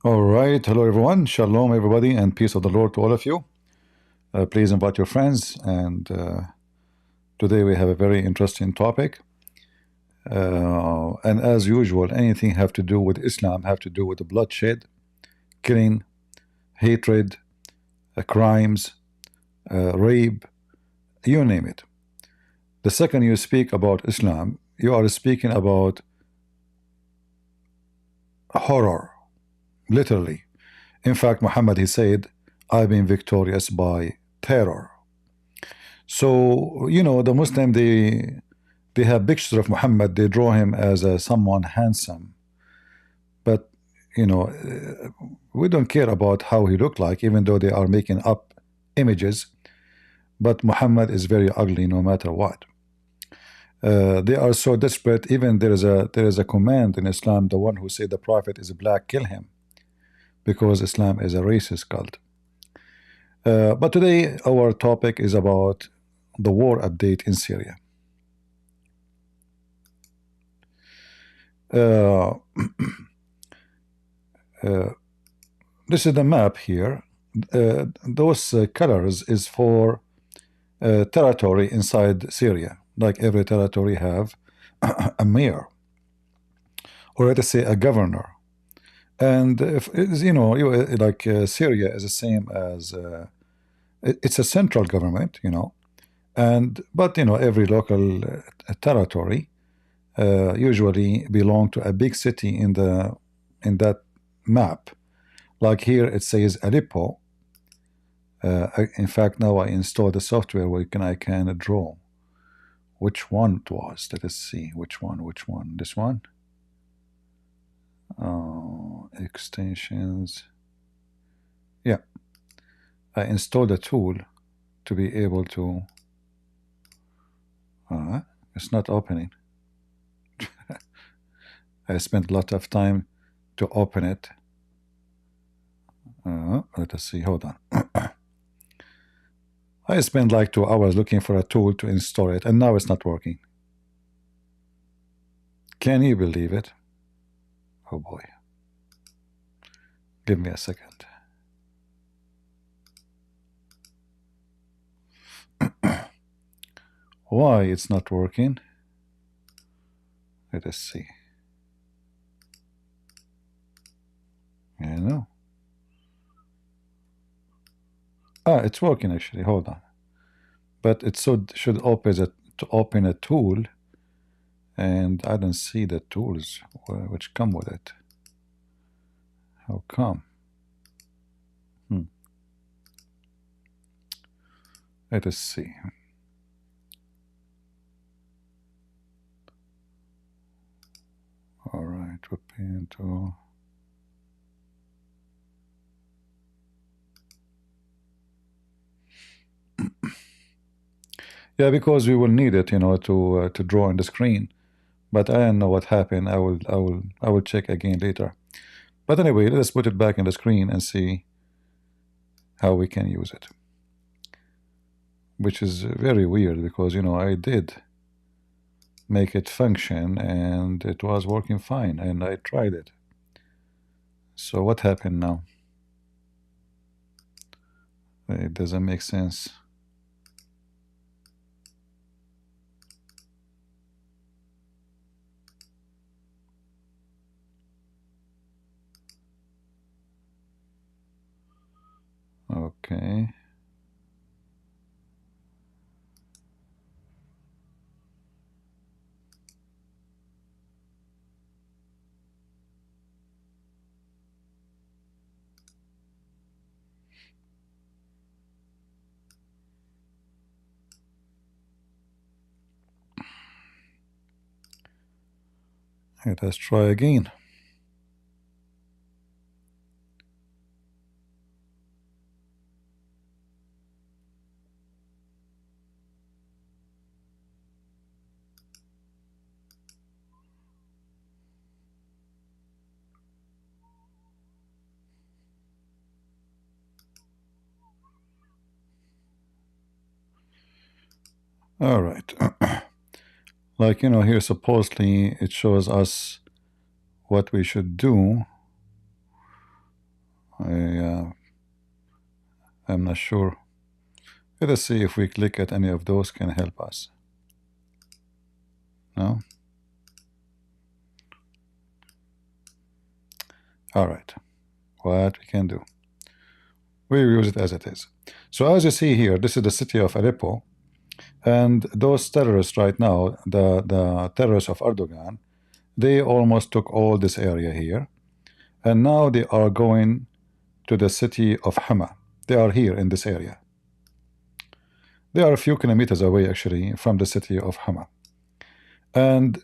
All right. Hello, everyone. Shalom, everybody, and peace of the Lord to all of you. Please invite your friends. And today we have a very interesting topic. And as usual, anything have to do with Islam, have to do with the bloodshed, killing, hatred, crimes, rape, you name it. The second you speak about Islam, you are speaking about horror, literally. In fact, Muhammad, he said, I've been victorious by terror. So, the Muslim, they have pictures of Muhammad, they draw him as someone handsome. But, we don't care about how he looked like, even though they are making up images. But Muhammad is very ugly no matter what. They are so desperate, even there is a command in Islam, the one who said the Prophet is black, kill him. Because Islam is a racist cult. But today our topic is about the war update in Syria. This is the map here. Those colors is for territory inside Syria. Like every territory have a mayor, or let us say a governor. And if Syria is the same as it's a central government, but every local territory usually belong to a big city in that map. Like here it says Aleppo. In fact, now I installed the software where I can draw which one it was. Let us see which one. This one. Extensions. Yeah, I installed a tool to be able to it's not opening. I spent a lot of time to open it. Let us see, hold on. I spent like 2 hours looking for a tool to install it, and now it's not working. Can you believe it? Oh boy. Give me a second. Why it's not working? Let us see. I know. It's working actually. Hold on. But it should open a tool, and I don't see the tools which come with it. How come? Let us see. All right, open to. Yeah, because we will need it, to draw on the screen. But I don't know what happened. I will check again later. But anyway, let's put it back in the screen and see how we can use it. Which is very weird because I did make it function and it was working fine, and I tried it. So what happened now? It doesn't make sense. Okay. Let us try again. All right. Like, here supposedly it shows us what we should do I'm not sure. Let us see if we click at any of those can help us. No? All right. What we can do? We use it as it is. So as you see here, this is the city of Aleppo. And those terrorists right now, the terrorists of Erdogan, they almost took all this area here. And now they are going to the city of Hama. They are here in this area. They are a few kilometers away, actually, from the city of Hama. And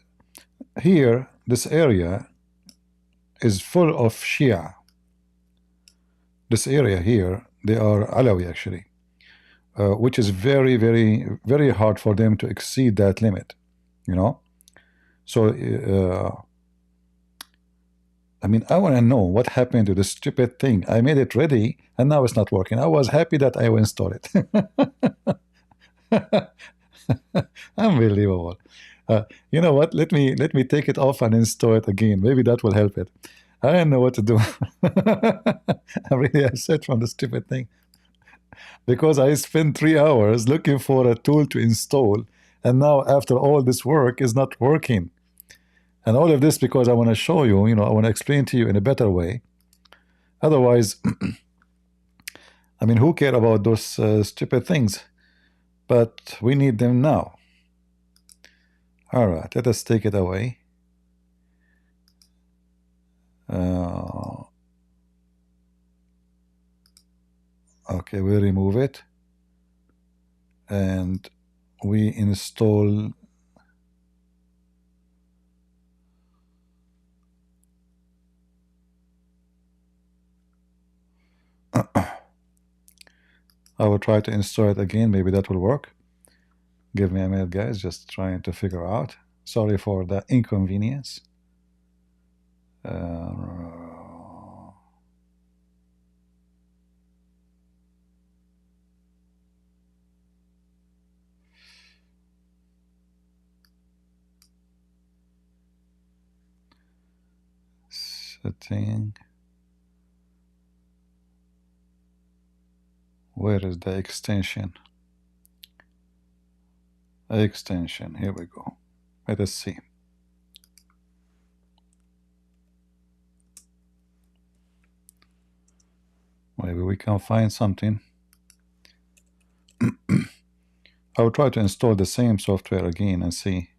here, this area is full of Shia. This area here, they are Alawi, actually, which is very, very, very hard for them to exceed that limit, you know? So, I mean, I want to know what happened to this stupid thing. I made it ready, and now it's not working. I was happy that I will install it. Unbelievable. You know what? Let me take it off and install it again. Maybe that will help it. I don't know what to do. I'm really upset from the stupid thing because I spent 3 hours looking for a tool to install, and now after all this work is not working. And all of this because I want to show you, I want to explain to you in a better way. Otherwise, I mean, who care about those stupid things? But we need them now. All right, let us take it away. Okay, we remove it. And we install I will try to install it again. Maybe that will work. Give me a minute, guys. Just trying to figure out. Sorry for the inconvenience. Setting. Where is the extension? Extension. Here we go. Let us see. Maybe we can find something. I will try to install the same software again and see.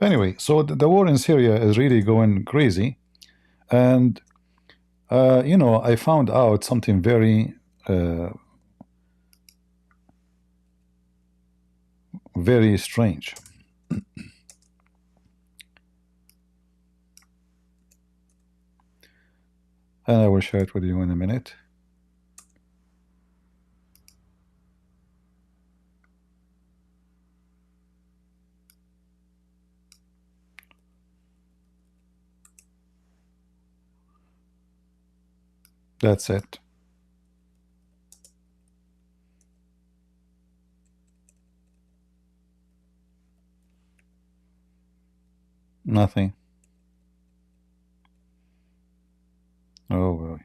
Anyway, so the war in Syria is really going crazy. And, I found out something very, very strange. And I will share it with you in a minute. That's it. Nothing. Oh, boy.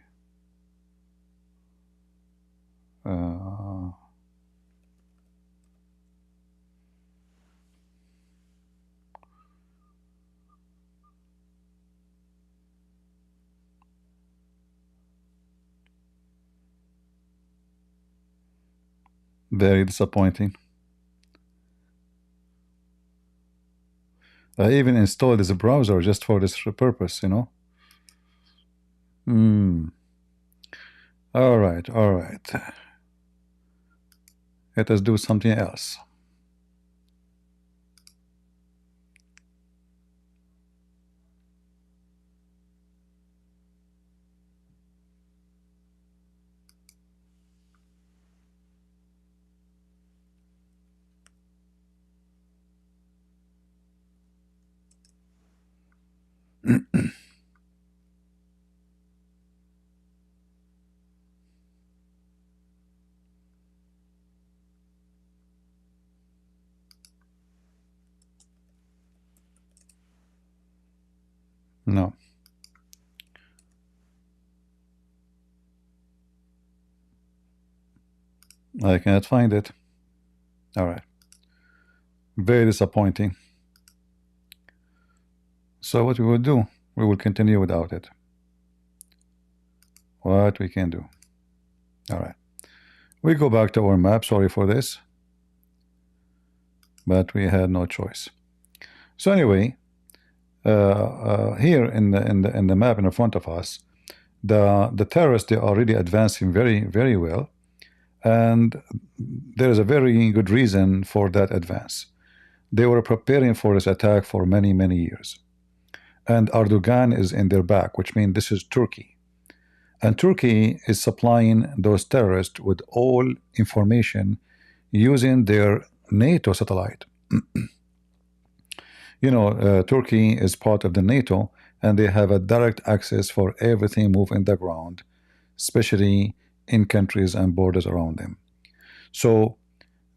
Very disappointing. I even installed this browser just for this purpose, All right, all right. Let us do something else. No. I cannot find it. All right. Very disappointing. So what we will do, we will continue without it. What we can do. All right. We go back to our map. Sorry for this, but we had no choice. So anyway, here in the map in front of us, the terrorists, they are really advancing very well, and there is a very good reason for that advance. They were preparing for this attack for many years, and Erdogan is in their back, which means this is Turkey, and Turkey is supplying those terrorists with all information using their NATO satellite. You know, Turkey is part of the NATO, and they have a direct access for everything moving in the ground, especially in countries and borders around them. So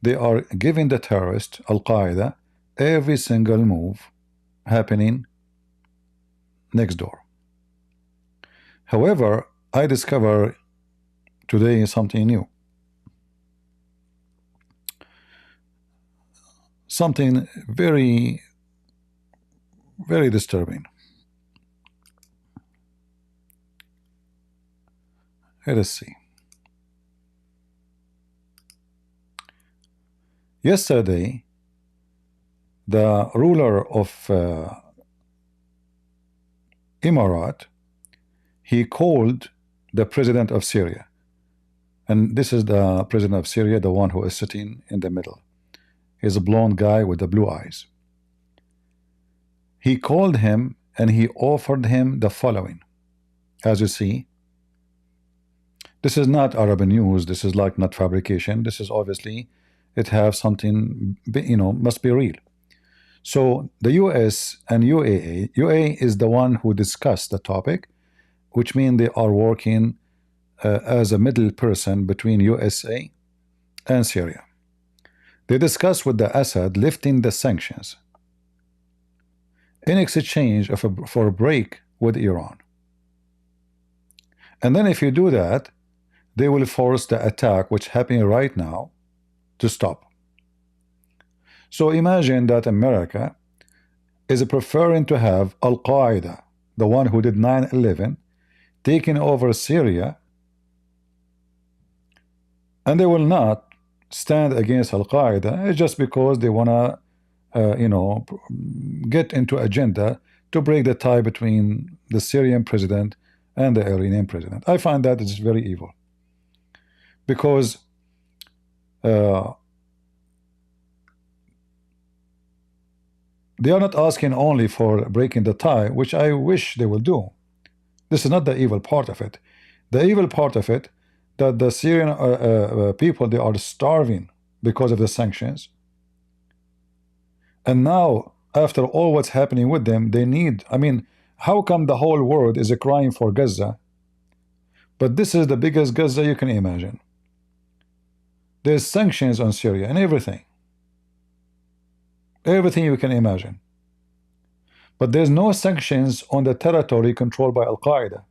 they are giving the terrorists, Al-Qaeda, every single move happening next door. However, I discover today something new. Something very disturbing. Let us see. Yesterday, the ruler of Emirat, he called the president of Syria, and this is the president of Syria, the one who is sitting in the middle. He's a blonde guy with the blue eyes. He called him and he offered him the following. As you see, this is not Arab news. This is like not fabrication. This is obviously, it has something, you know, must be real. So the US and UAE is the one who discussed the topic, which means they are working as a middle person between USA and Syria. They discussed with the Assad lifting the sanctions in exchange for a break with Iran. And then if you do that, they will force the attack, which is happening right now, to stop. So imagine that America is preferring to have Al-Qaeda, the one who did 9/11, taking over Syria, and they will not stand against Al-Qaeda just because they want to you know, get into agenda to break the tie between the Syrian president and the Iranian president. I find that it's very evil, because they are not asking only for breaking the tie, which I wish they will do. This is not the evil part of it. The evil part of it, that the Syrian people, they are starving because of the sanctions. And now, after all what's happening with them, they need, I mean, how come the whole world is crying for Gaza? But this is the biggest Gaza you can imagine. There's sanctions on Syria and everything. Everything you can imagine. But there's no sanctions on the territory controlled by Al-Qaeda.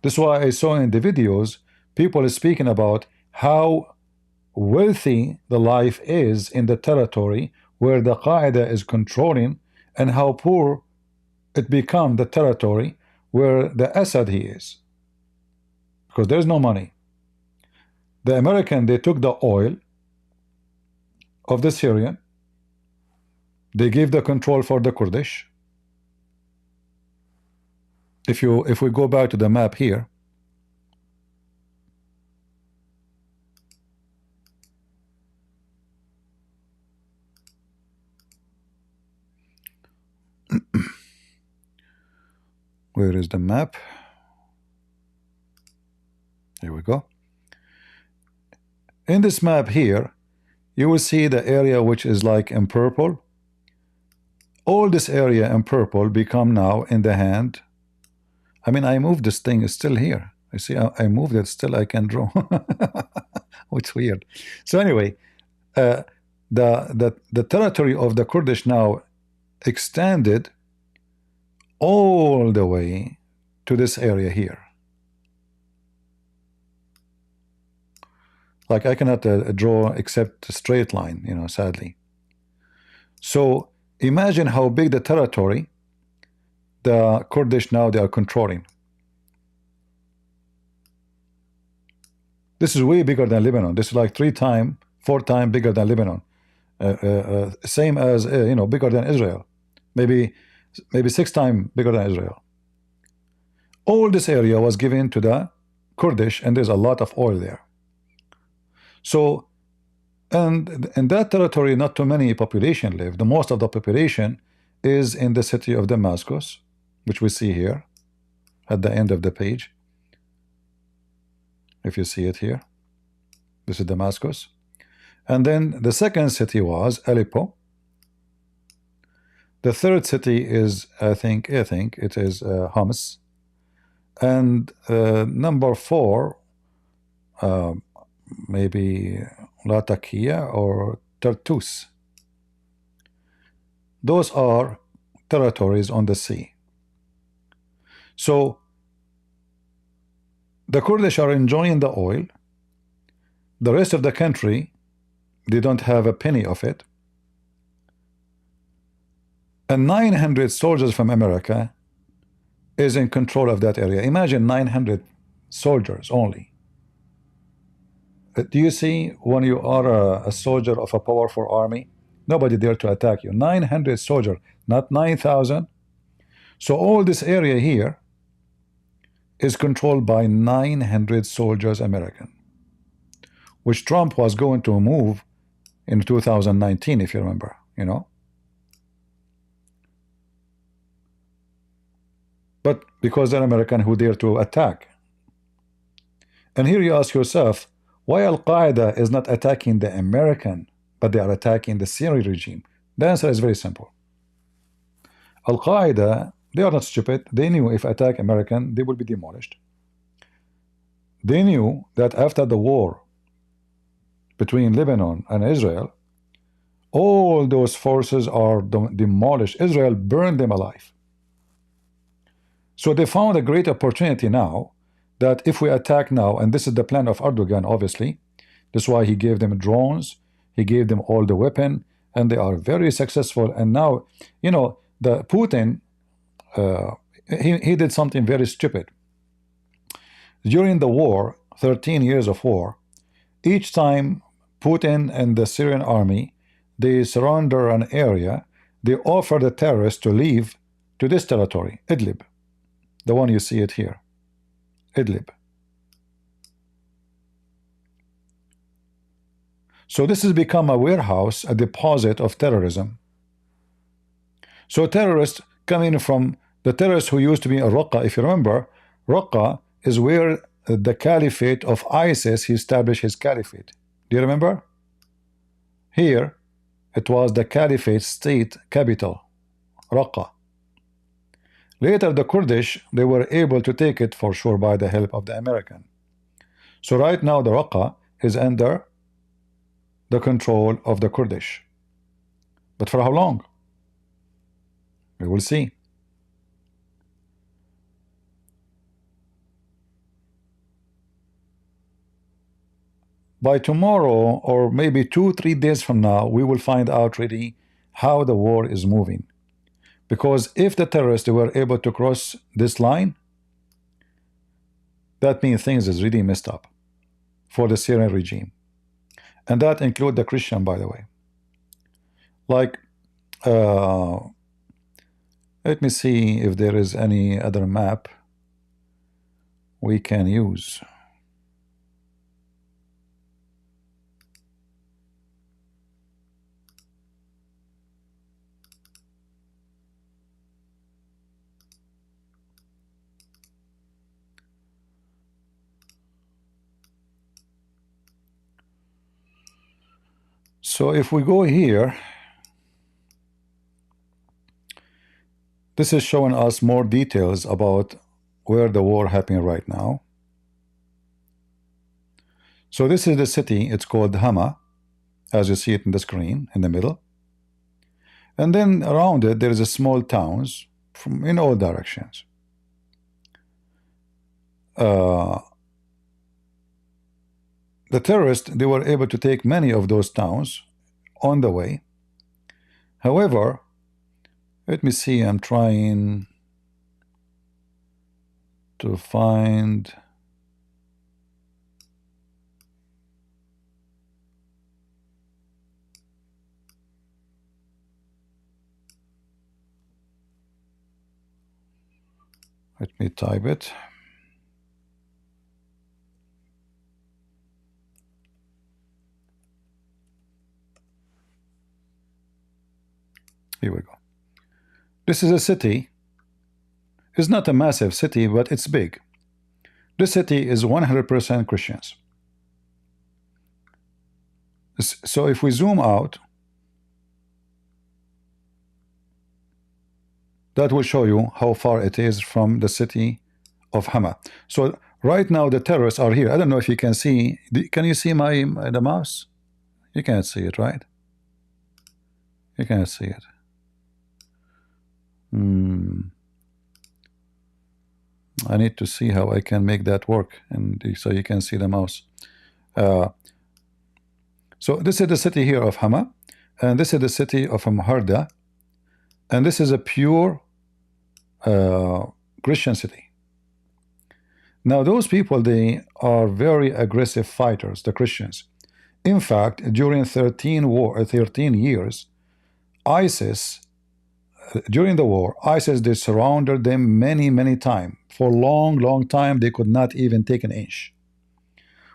This is why I saw in the videos, people speaking about how wealthy the life is in the territory where the Qaeda is controlling, and how poor it become the territory where the Assad he is, because there's no money. The American, they took the oil of the Syrian, they gave the control for the Kurdish. If we go back to the map here, where is the map? Here we go. In this map here, you will see the area which is like in purple. All this area in purple become now in the hand. I mean, I moved this thing, it's still here. You see, I moved it, still I can draw. Oh, it's weird. So anyway, the territory of the Kurdish now extended all the way to this area here. Like I cannot draw except a straight line, you know, sadly. So imagine how big the territory the Kurdish now they are controlling. This is way bigger than Lebanon. This is like 3 times, 4 times bigger than Lebanon. Same as you know, bigger than Israel. Maybe 6 times bigger than Israel. All this area was given to the Kurdish, and there's a lot of oil there. So, and in that territory, not too many population live. The most of the population is in the city of Damascus, which we see here at the end of the page. If you see it here, this is Damascus. And then the second city was Aleppo. The third city is, I think it is Homs. And number 4, maybe Latakia or Tartus. Those are territories on the sea. So the Kurdish are enjoying the oil. The rest of the country, they don't have a penny of it. And 900 soldiers from America is in control of that area. Imagine 900 soldiers only. Do you see, when you are a soldier of a powerful army, nobody dare to attack you. 900 soldiers, not 9,000. So all this area here is controlled by 900 soldiers American, which Trump was going to move in 2019, if you remember, you know. But because they're American, who dare to attack? And here you ask yourself, why Al-Qaeda is not attacking the American, but they are attacking the Syrian regime? The answer is very simple. Al-Qaeda, they are not stupid. They knew if attack American, they will be demolished. They knew that after the war between Lebanon and Israel, all those forces are demolished. Israel burned them alive. So they found a great opportunity now that if we attack now, and this is the plan of Erdogan, obviously, that's why he gave them drones, he gave them all the weapon, and they are very successful. And now, you know, the Putin, he did something very stupid. During the war, 13 years of war, each time Putin and the Syrian army, they surrender an area, they offer the terrorists to leave to this territory, Idlib, the one you see it here, Idlib. So this has become a warehouse, a deposit of terrorism. So terrorists coming from the terrorists who used to be in Raqqa, if you remember, Raqqa is where the caliphate of ISIS, he established his caliphate. Do you remember? Here, it was the caliphate state capital, Raqqa. Later, the Kurdish, they were able to take it for sure by the help of the American. So right now, the Raqqa is under the control of the Kurdish. But for how long? We will see. By tomorrow, or maybe 2-3 days from now, we will find out really how the war is moving. Because if the terrorists were able to cross this line, that means things is really messed up for the Syrian regime. And that includes the Christian, by the way. Like, let me see if there is any other map we can use. So if we go here, this is showing us more details about where the war happening right now. So this is the city, it's called Hama, as you see it in the screen in the middle. And then around it there is a small towns, from in all directions. The terrorists, they were able to take many of those towns on the way. However, let me see, I'm trying to find let me type it. Here we go. This is a city. It's not a massive city, but it's big. This city is 100% Christians. So if we zoom out, that will show you how far it is from the city of Hama. So right now the terrorists are here. I don't know if you can see. Can you see the mouse? You can't see it, right? You can't see it. I need to see how I can make that work, and so you can see the mouse. So this is the city here of Hama, and this is the city of Mharda, and this is a pure Christian city. Now those people, they are very aggressive fighters, the Christians. In fact, during 13 years, ISIS, during the war, ISIS, they surrounded them many times. For long time, they could not even take an inch.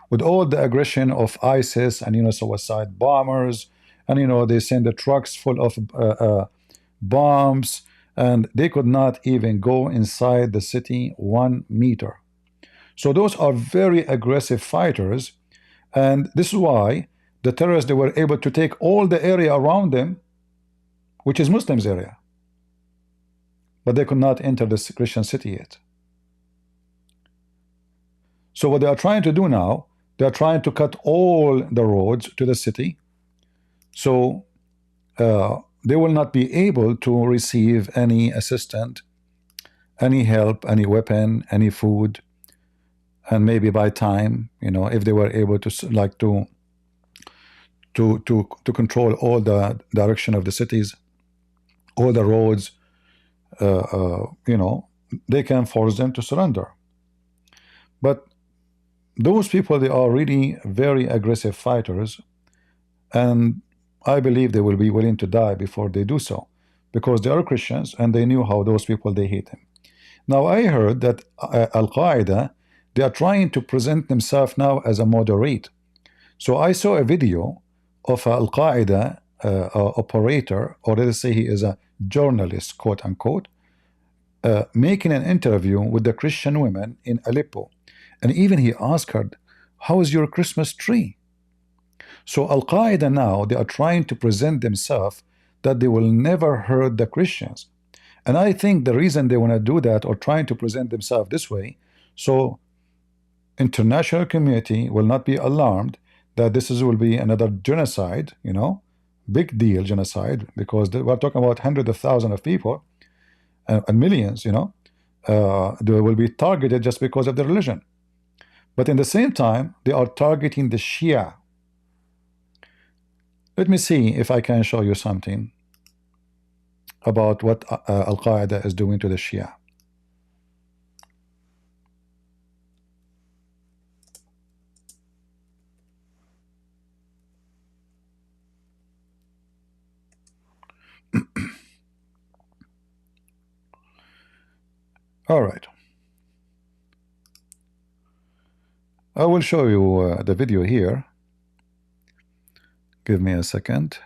With all the aggression of ISIS and suicide bombers, and they send the trucks full of bombs, and they could not even go inside the city 1 meter. So those are very aggressive fighters, and this is why the terrorists, they were able to take all the area around them, which is Muslims area, but they could not enter this Christian city yet. So what they are trying to do now, they are trying to cut all the roads to the city, so they will not be able to receive any assistance, any help, any weapon, any food, and maybe by time, if they were able to control all the direction of the cities, all the roads, they can force them to surrender. But those people, they are really very aggressive fighters, and I believe they will be willing to die before they do so, because they are Christians and they knew how those people, they hate them. Now I heard that Al-Qaeda, they are trying to present themselves now as a moderate. So I saw a video of Al-Qaeda operator, or let's say he is a journalist, quote unquote, making an interview with the Christian women in Aleppo, and even he asked her, how is your Christmas tree? So Al-Qaeda now, they are trying to present themselves that they will never hurt the Christians. And I think the reason they want to do that, or trying to present themselves this way, so international community will not be alarmed that this will be another genocide, big deal genocide, because we're talking about hundreds of thousands of people and millions, they will be targeted just because of their religion. But in the same time, they are targeting the Shia. Let me see if I can show you something about what Al-Qaeda is doing to the Shia. All right. I will show you the video here. Give me a second.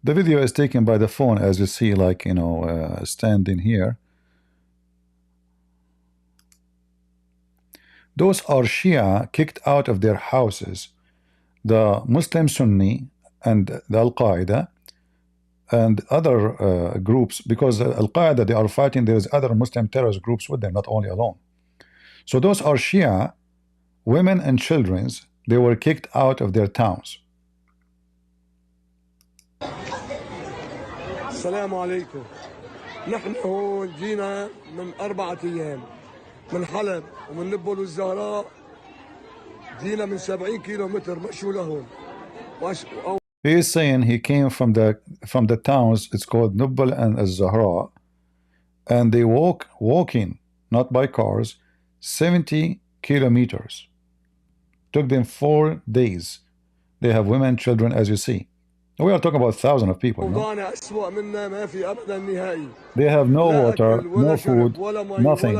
The video is taken by the phone, as you see, like, standing here. Those are Shia kicked out of their houses. The Muslim Sunni and the Al-Qaeda, and other groups, because Al-Qaeda, they are fighting, there's other Muslim terrorist groups with them, not only alone. So those are Shia, women and children, they were kicked out of their towns. السلام عليكم. نحن هون جينا من 4 أيام من حلب ومن نبل والزهراء، جينا من 70 كيلومتر مشوا لهون. He is saying he came from the towns, it's called Nubbal and Az-Zahra, and they walking, not by cars, 70 kilometers. Took them 4 days. They have women, children, as you see. We are talking about thousands of people. No? They have no water, no food, nothing.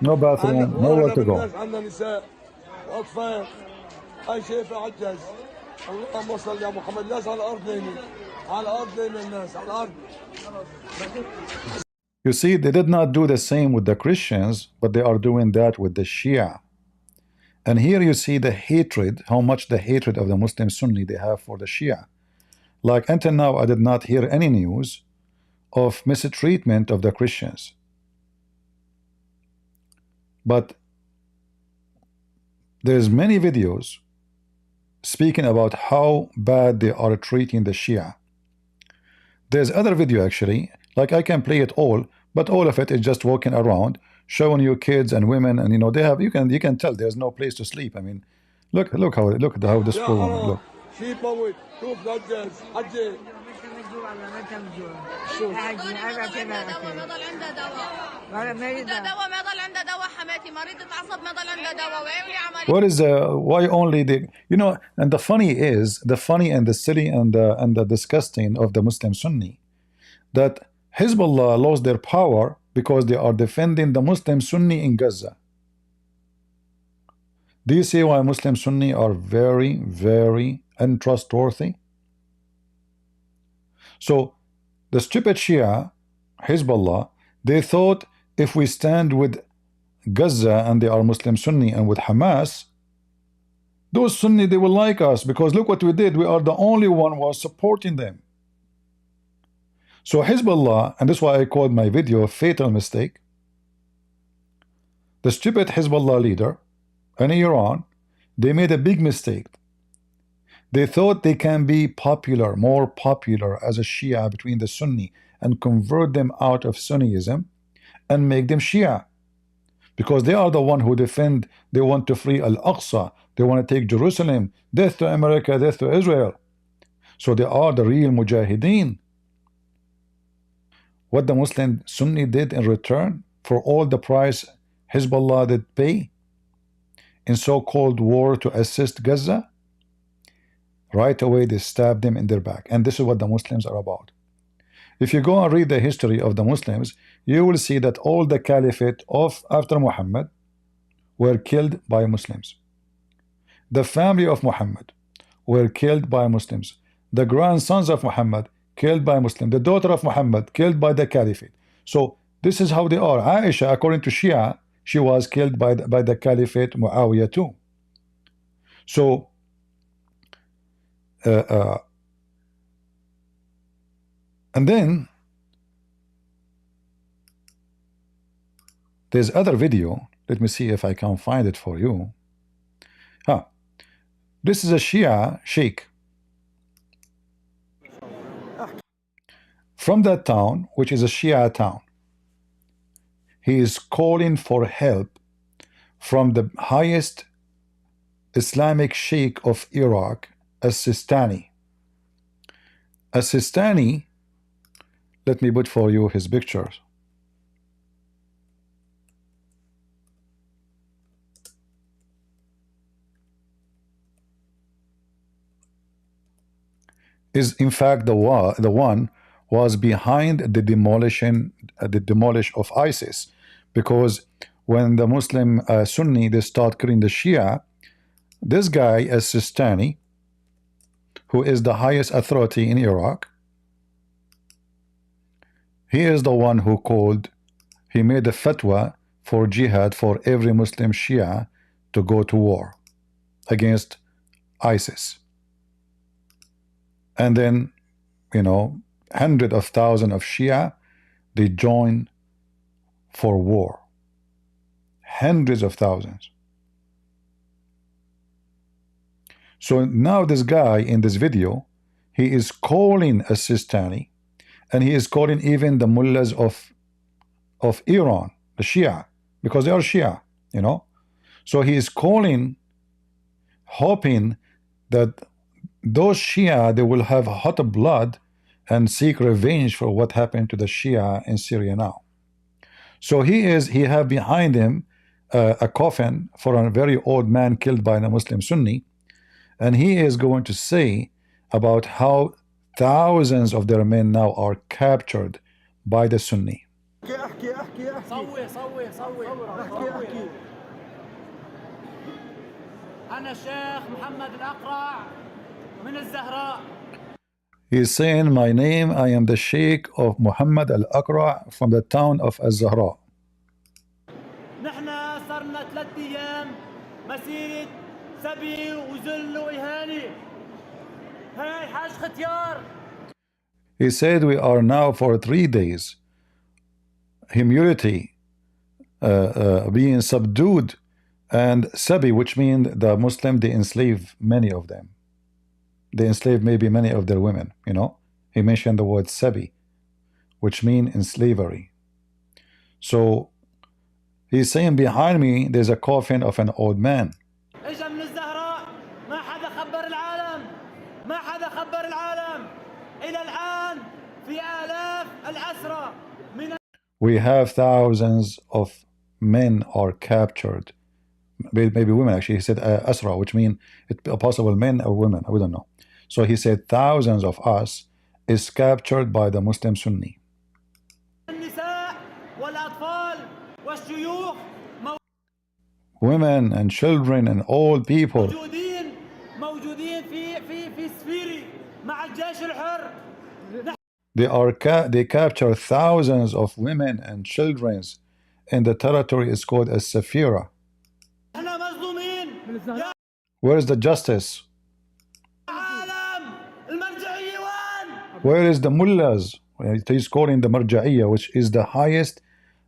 No bathroom, nowhere to go. You see, they did not do the same with the Christians, but they are doing that with the Shia. And here you see the hatred, how much the hatred of the Muslim Sunni they have for the Shia. Like until now, I did not hear any news of mistreatment of the Christians. But there's many videos speaking about how bad they are treating the Shia. There's other video actually, like I can play it all, but all of it is just walking around, showing you kids and women, and you know they have, you can tell there's no place to sleep. I mean, look at how this poor woman look. What is why only the, you know, and the funny and the silly and the disgusting of the Muslim Sunni, that Hezbollah lost their power because they are defending the Muslim Sunni in Gaza. Do you see why Muslim Sunni are very, very untrustworthy? So the stupid Shia, Hezbollah, they thought if we stand with Gaza and they are Muslim Sunni and with Hamas, those Sunni, they will like us because look what we did. We are the only one who was supporting them. So Hezbollah, and that's why I called my video a fatal mistake. The stupid Hezbollah leader in Iran, they made a big mistake. They thought they can be popular, more popular as a Shia between the Sunni and convert them out of Sunniism and make them Shia. Because they are the one who defend, they want to free Al-Aqsa, they want to take Jerusalem, death to America, death to Israel. So they are the real Mujahideen. What the Muslim Sunni did in return for all the price Hezbollah did pay in so-called war to assist Gaza, right away they stabbed them in their back. And this is what the Muslims are about. If you go and read the history of the Muslims, you will see that all the caliphate of after Muhammad were killed by Muslims. The family of Muhammad were killed by Muslims. The grandsons of Muhammad killed by Muslims. The daughter of Muhammad killed by the caliphate. So this is how they are. Aisha, according to Shia, she was killed by the caliphate Muawiyah too. So and then there's other video. Let me see if I can find it for you. This is a Shia sheikh from that town, which is a Shia town. He is calling for help from the highest Islamic sheikh of Iraq, As-Sistani. As-Sistani, let me put for you his pictures. Is in fact the one was behind the demolish of ISIS, because when the Muslim Sunni they start killing the Shia, this guy As-Sistani, who is the highest authority in Iraq, he is the one who he made a fatwa for jihad for every Muslim Shia to go to war against ISIS. And then, hundreds of thousands of Shia, they join for war. Hundreds of thousands. So now this guy in this video, he is calling a Sistani, and he is calling even the mullahs of Iran, the Shia, because they are Shia, So he is calling, hoping that those Shia, they will have hot blood and seek revenge for what happened to the Shia in Syria now. So he have behind him a coffin for a very old man killed by a Muslim Sunni, and he is going to say about how thousands of their men now are captured by the Sunni. He is saying, my name, I am the Sheikh of Muhammad al-Aqra from the town of al-Zahra. He said we are now for 3 days humility, being subdued, and sabi, which means the Muslim, they enslave many of them. They enslave maybe many of their women, He mentioned the word sabi, which means in slavery. So he's saying behind me there's a coffin of an old man. We have thousands of men are captured, maybe women actually. He said asra, which means possible men or women, we don't know. So he said thousands of us is captured by the Muslim Sunni. Women and children and old people. They capture thousands of women and children, and the territory is called as Safira. Where is the justice? Where is the mullahs? He's calling the Marja'iyah, which is the highest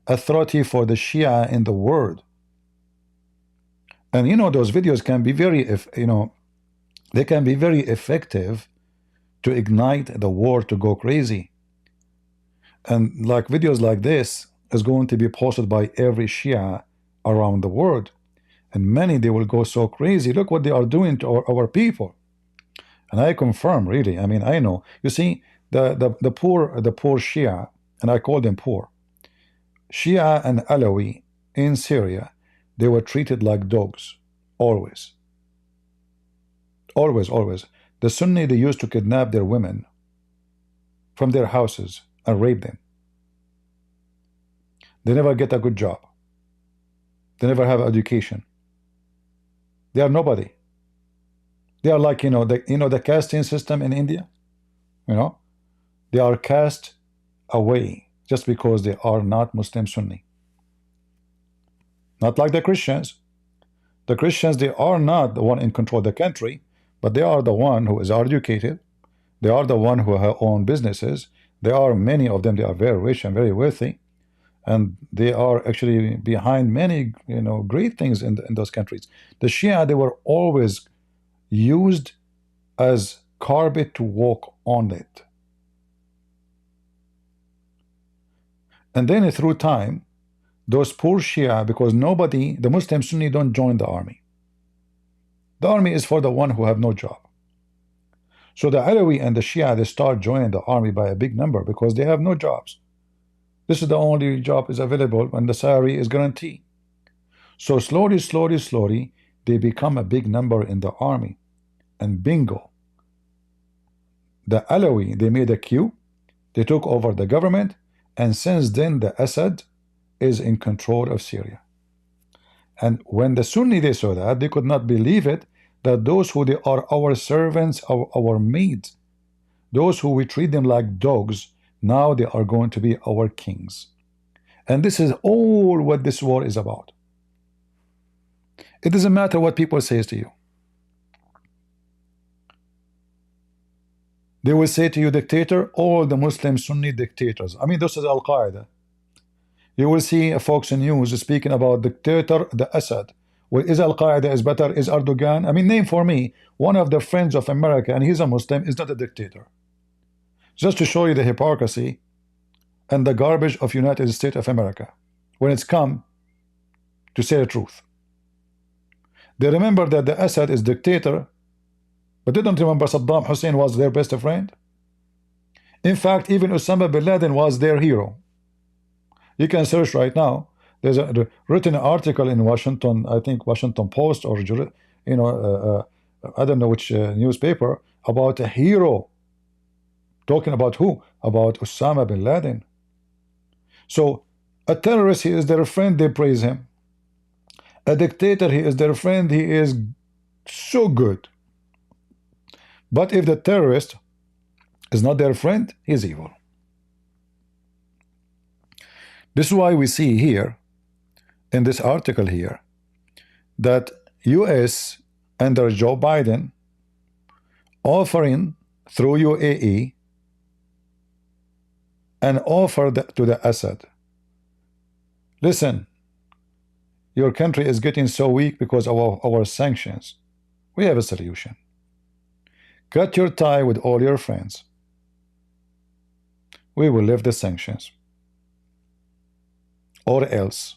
authority for the Shia in the world. And those videos can be very, they can be very effective to ignite the war to go crazy. And like videos like this is going to be posted by every Shia around the world. And many, they will go so crazy. Look what they are doing to our people. And I confirm, really. I mean, I know. You see, the poor Shia, and I call them poor, Shia and Alawi in Syria, they were treated like dogs, always. Always, always. The Sunni, they used to kidnap their women from their houses and rape them. They never get a good job. They never have education. They are nobody. They are like, the casting system in India. They are cast away just because they are not Muslim Sunni. Not like the Christians. The Christians, they are not the one in control of the country, but they are the one who is educated. They are the one who have own businesses. There are many of them, they are very rich and very wealthy. And they are actually behind many, great things in those countries. The Shia, they were always used as carpet to walk on it. And then through time, those poor Shia, because nobody, the Muslim Sunni don't join the army. The army is for the one who have no job. So the Alawi and the Shia, they start joining the army by a big number because they have no jobs. This is the only job is available and the salary is guaranteed. So slowly, they become a big number in the army. And bingo. The Alawi, they made a coup. They took over the government. And since then, the Assad is in control of Syria. And when the Sunni, they saw that, they could not believe it, that those who they are our servants, our maids, those who we treat them like dogs, now they are going to be our kings. And this is all what this war is about. It doesn't matter what people say to you. They will say to you, dictator, all the Muslim Sunni dictators. I mean, this is Al Qaeda. You will see Fox News speaking about dictator the Assad. Well, is Al Qaeda is better? Is Erdogan? I mean, name for me one of the friends of America, and he's a Muslim, is not a dictator. Just to show you the hypocrisy and the garbage of United States of America when it's come to say the truth. They remember that the Assad is dictator, but they don't remember Saddam Hussein was their best friend. In fact, even Osama bin Laden was their hero. You can search right now. There's a written article in Washington, I think Washington Post, or I don't know which newspaper, about a hero. Talking about who? About Osama bin Laden. So a terrorist, he is their friend, they praise him. A dictator, he is their friend, he is so good. But if the terrorist is not their friend, he's evil. This is why we see here, in this article here, that US under Joe Biden offering through UAE an offer to the Assad. Listen, your country is getting so weak because of our sanctions. We have a solution. Cut your tie with all your friends. We will lift the sanctions. Or else.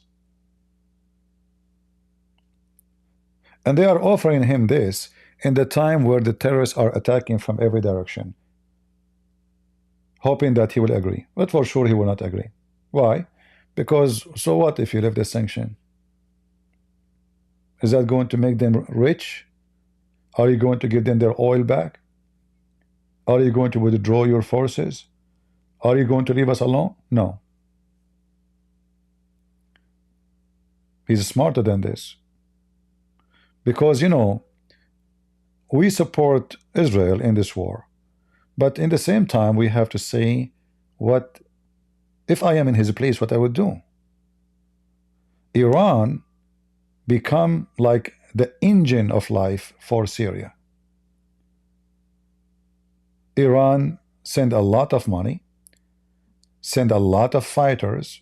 And they are offering him this in the time where the terrorists are attacking from every direction, hoping that he will agree. But for sure he will not agree. Why? Because so what if you lift the sanction? Is that going to make them rich? Are you going to give them their oil back? Are you going to withdraw your forces? Are you going to leave us alone? No. He's smarter than this. Because, you know, we support Israel in this war. But in the same time, we have to say what, if I am in his place, what I would do. Iran become like the engine of life for Syria. Iran send a lot of money, send a lot of fighters,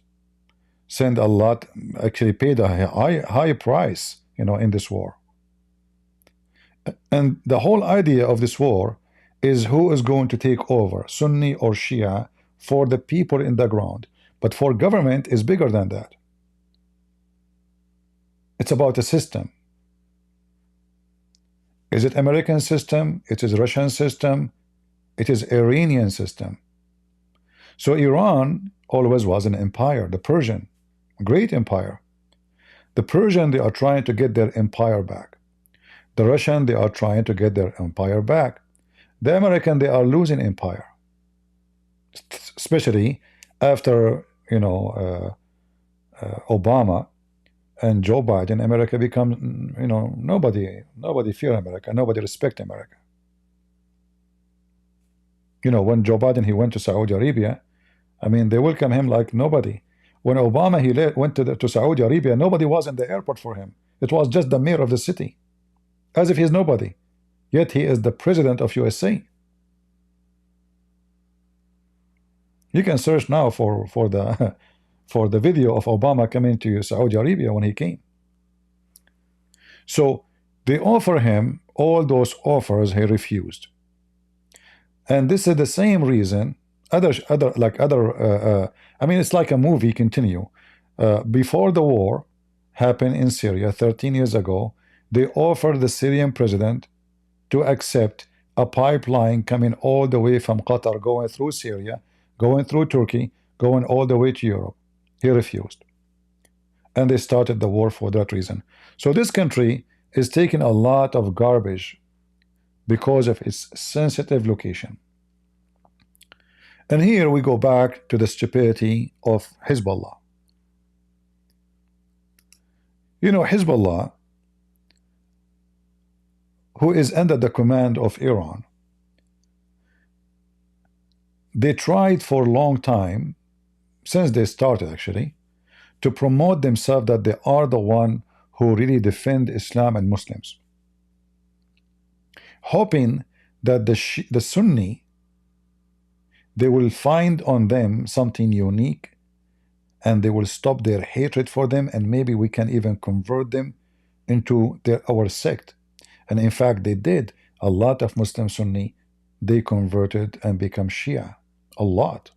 send a lot, actually paid a high price, you know, in this war. And the whole idea of this war is who is going to take over, Sunni or Shia, for the people in the ground. But for government is bigger than that. It's about a system. Is it American system? It is Russian system. It is Iranian system. So Iran always was an empire, the Persian, great empire. The Persian, they are trying to get their empire back. The Russian, they are trying to get their empire back. The American, they are losing empire, especially after, you know, Obama and Joe Biden. America becomes, you know, nobody fear America, nobody respect America. You know, when Joe Biden, he went to Saudi Arabia, I mean, they welcome him like nobody. When Obama, he went to Saudi Arabia, nobody was in the airport for him. It was just the mayor of the city, as if he's nobody. Yet he is the president of USA. You can search now for the for the video of Obama coming to Saudi Arabia when he came. So they offer him all those offers, he refused. And this is the same reason I mean, it's like a movie continue. Before the war happened in Syria 13 years ago, they offered the Syrian president to accept a pipeline coming all the way from Qatar, going through Syria, going through Turkey, going all the way to Europe. He refused. And they started the war for that reason. So this country is taking a lot of garbage because of its sensitive location. And here we go back to the stupidity of Hezbollah. You know, Hezbollah, who is under the command of Iran, they tried for a long time, since they started actually, to promote themselves that they are the one who really defend Islam and Muslims, hoping that the Sunni they will find on them something unique, and they will stop their hatred for them, and maybe we can even convert them into our sect. And in fact, they did. A lot of Muslim Sunni, they converted and become Shia. A lot.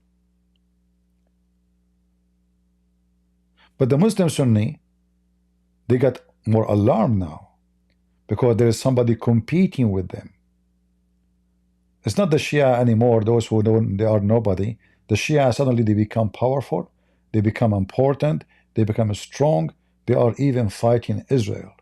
But the Muslim Sunni, they got more alarmed now because there is somebody competing with them. It's not the Shia anymore, those who don't, they are nobody. The Shia, suddenly they become powerful, they become important, they become strong, they are even fighting Israel.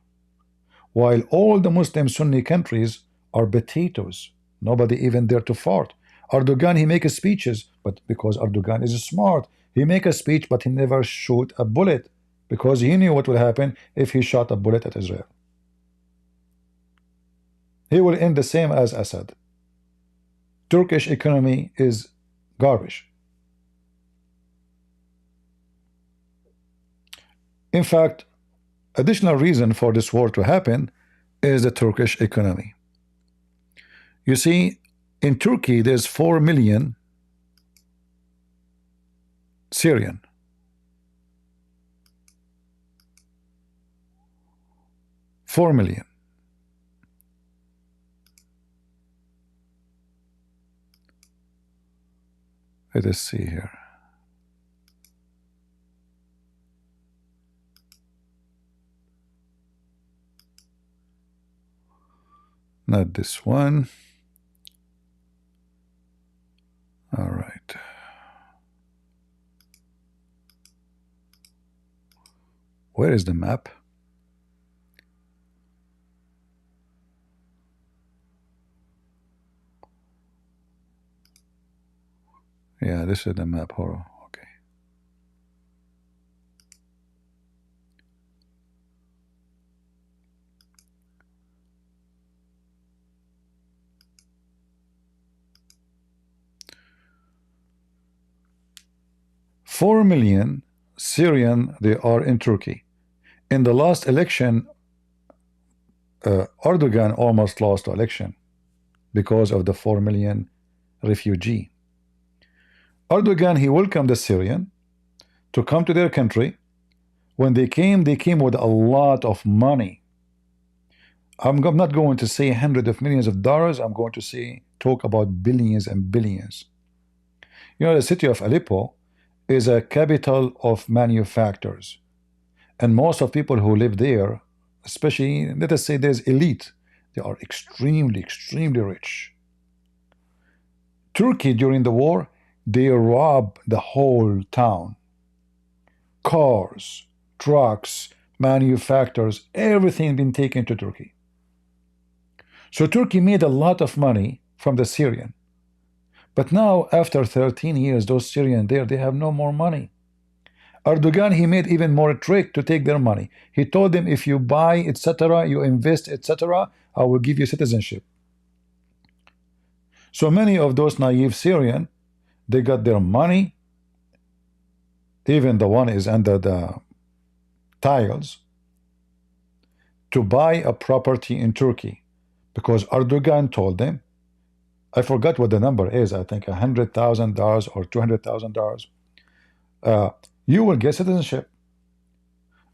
While all the Muslim Sunni countries are potatoes, nobody even dare to fart. Erdogan, he makes speeches, but because Erdogan is smart, he make a speech, but he never shoot a bullet because he knew what would happen if he shot a bullet at Israel. He will end the same as Assad. Turkish economy is garbage. In fact, additional reason for this war to happen is the Turkish economy. You see, in Turkey, there's 4 million Syrian. $4 million. Let us see here. Not this one. All right. Where is the map? Yeah, this is the map. Horror. Okay. $4 million Syrian, they are in Turkey. In the last election, Erdogan almost lost the election because of the 4 million refugee. Erdogan, he welcomed the Syrian to come to their country. When they came with a lot of money. I'm not going to say hundreds of millions of dollars. I'm going to talk about billions and billions. You know, the city of Aleppo is a capital of manufacturers. And most of people who live there, especially, let us say there's elite, they are extremely, extremely rich. Turkey, during the war, they robbed the whole town. Cars, trucks, manufacturers, everything been taken to Turkey. So Turkey made a lot of money from the Syrian. But now, after 13 years, those Syrians there, they have no more money. Erdogan, he made even more trick to take their money. He told them, if you buy, etc., you invest, etc., I will give you citizenship. So many of those naive Syrian, they got their money. Even the one is under the tiles to buy a property in Turkey, because Erdogan told them, I forgot what the number is, I think $100,000 or $200,000, you will get citizenship.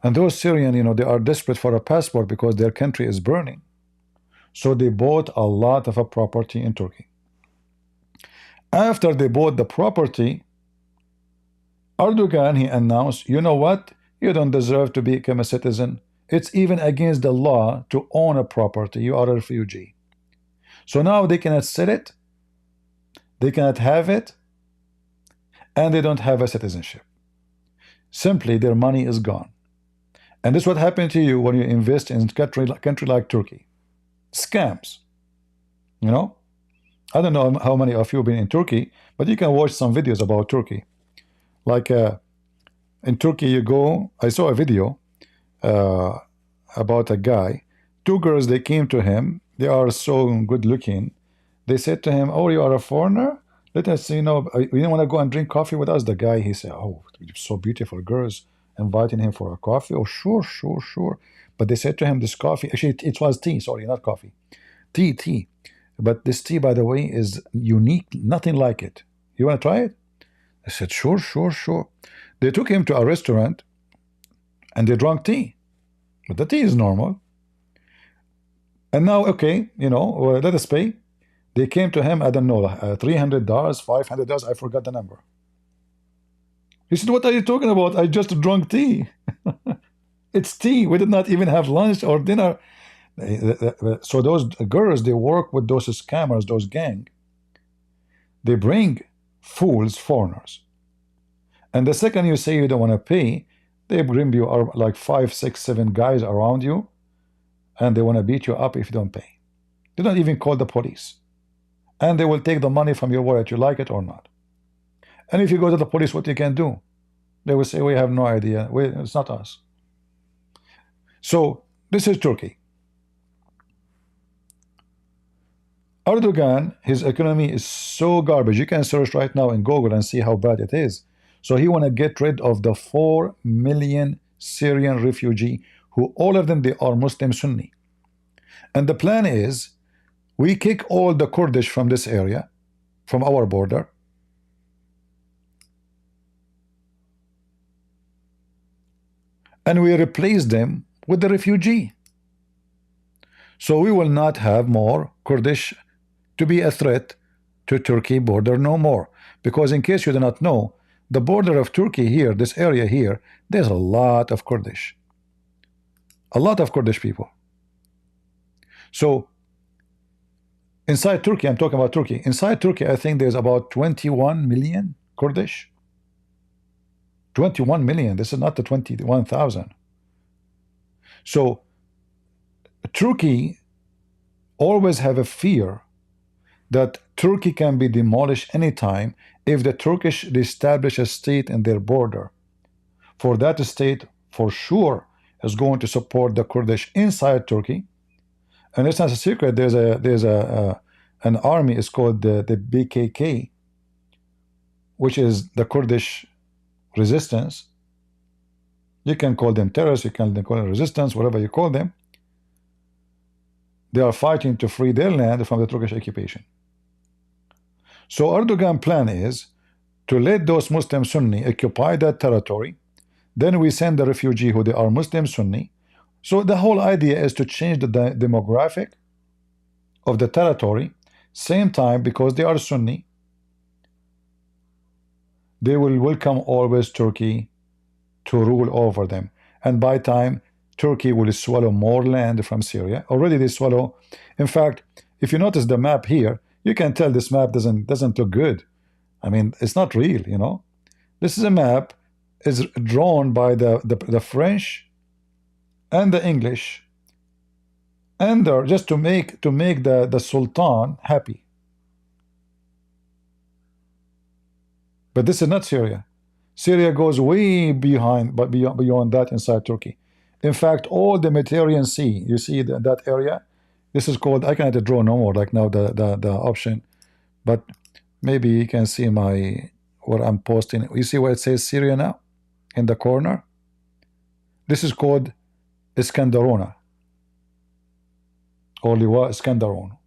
And those Syrian, you know, they are desperate for a passport because their country is burning. So they bought a lot of a property in Turkey. After they bought the property, Erdogan, he announced, you know what? You don't deserve to become a citizen. It's even against the law to own a property. You are a refugee. So now they cannot sell it, they cannot have it, and they don't have a citizenship. Simply, their money is gone. And this is what happened to you when you invest in a country like Turkey. Scams. You know? I don't know how many of you have been in Turkey, but you can watch some videos about Turkey. Like in Turkey, you go, I saw a video about a guy. 2 girls, they came to him. They are so good looking. They said to him, oh, you are a foreigner? Let us, you know, you don't want to go and drink coffee with us? The guy, he said, oh, so beautiful girls inviting him for a coffee. Oh, sure, sure, sure. But they said to him, this coffee, actually, it was tea, sorry, not coffee. Tea. But this tea, by the way, is unique, nothing like it. You want to try it? I said, sure, sure, sure. They took him to a restaurant and they drank tea. But the tea is normal. And now, okay, you know, let us pay. They came to him, I don't know, $300, $500, I forgot the number. He said, what are you talking about? I just drank tea. It's tea. We did not even have lunch or dinner. So those girls, they work with those scammers, those gang. They bring fools, foreigners. And the second you say you don't want to pay, they bring you like 5, 6, 7 guys around you, and they want to beat you up if you don't pay. They don't even call the police. And they will take the money from your wallet, you like it or not. And if you go to the police, what you can do? They will say, we have no idea. It's not us. So this is Turkey. Erdogan, his economy is so garbage. You can search right now in Google and see how bad it is. So he want to get rid of the 4 million Syrian refugee, who all of them, they are Muslim Sunni. And the plan is, we kick all the Kurdish from this area, from our border, and we replace them with the refugee. So we will not have more Kurdish to be a threat to Turkey border no more. Because in case you do not know, the border of Turkey here, this area here, there's a lot of Kurdish. A lot of Kurdish people. So inside Turkey, I'm talking about Turkey. Inside Turkey, I think there's about 21 million Kurdish. 21 million. This is not the 21,000. So Turkey always have a fear that Turkey can be demolished anytime if the Turkish establish a state in their border. For that state, for sure, is going to support the Kurdish inside Turkey. And it's not a secret. There's an army. It's called the BKK, which is the Kurdish resistance. You can call them terrorists. You can call them resistance, whatever you call them. They are fighting to free their land from the Turkish occupation. So Erdogan's plan is to let those Muslim Sunni occupy that territory. Then we send the refugee who they are Muslim Sunni. So the whole idea is to change the demographic of the territory. Same time, because they are Sunni, they will welcome always Turkey to rule over them. And by time, Turkey will swallow more land from Syria. Already they swallow. In fact, if you notice the map here, you can tell this map doesn't look good. I mean, it's not real, you know. This is a map is drawn by the French and the English, and just to make the Sultan happy. But this is not Syria. Syria goes way behind, but beyond that inside Turkey. In fact, all the Mediterranean Sea, you see that area. This is called, I cannot draw no more like now the option, but maybe you can see what I'm posting. You see where it says Syria now in the corner? This is called Iskandarona, or Liwa Iskandaron.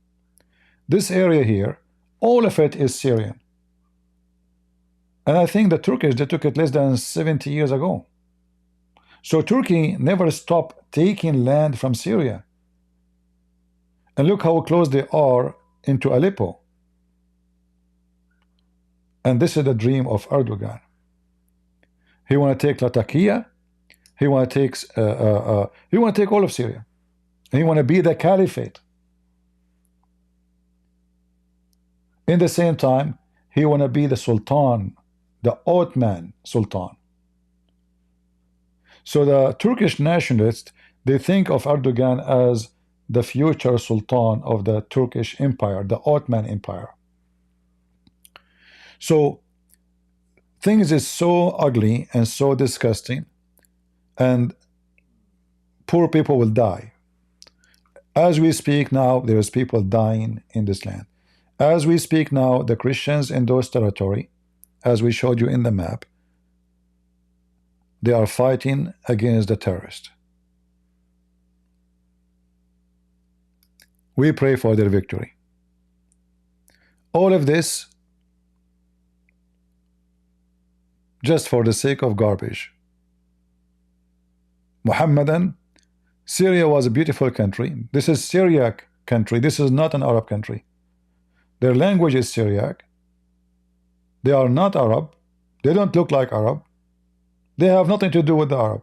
This area here, all of it is Syrian. And I think the Turkish, they took it less than 70 years ago. So Turkey never stopped taking land from Syria. And look how close they are into Aleppo. And this is the dream of Erdogan. He want to take Latakia. He want to take all of Syria. And he want to be the caliphate. In the same time, he want to be the Sultan, the Ottoman Sultan. So the Turkish nationalists, they think of Erdogan as the future Sultan of the Turkish Empire, the Ottoman Empire. So things is so ugly and so disgusting, and poor people will die. As we speak now, there is people dying in this land. As we speak now, the Christians in those territory, as we showed you in the map, they are fighting against the terrorists. We pray for their victory. All of this just for the sake of garbage. Muhammadan, Syria was a beautiful country. This is Syriac country. This is not an Arab country. Their language is Syriac. They are not Arab. They don't look like Arab. They have nothing to do with the Arab.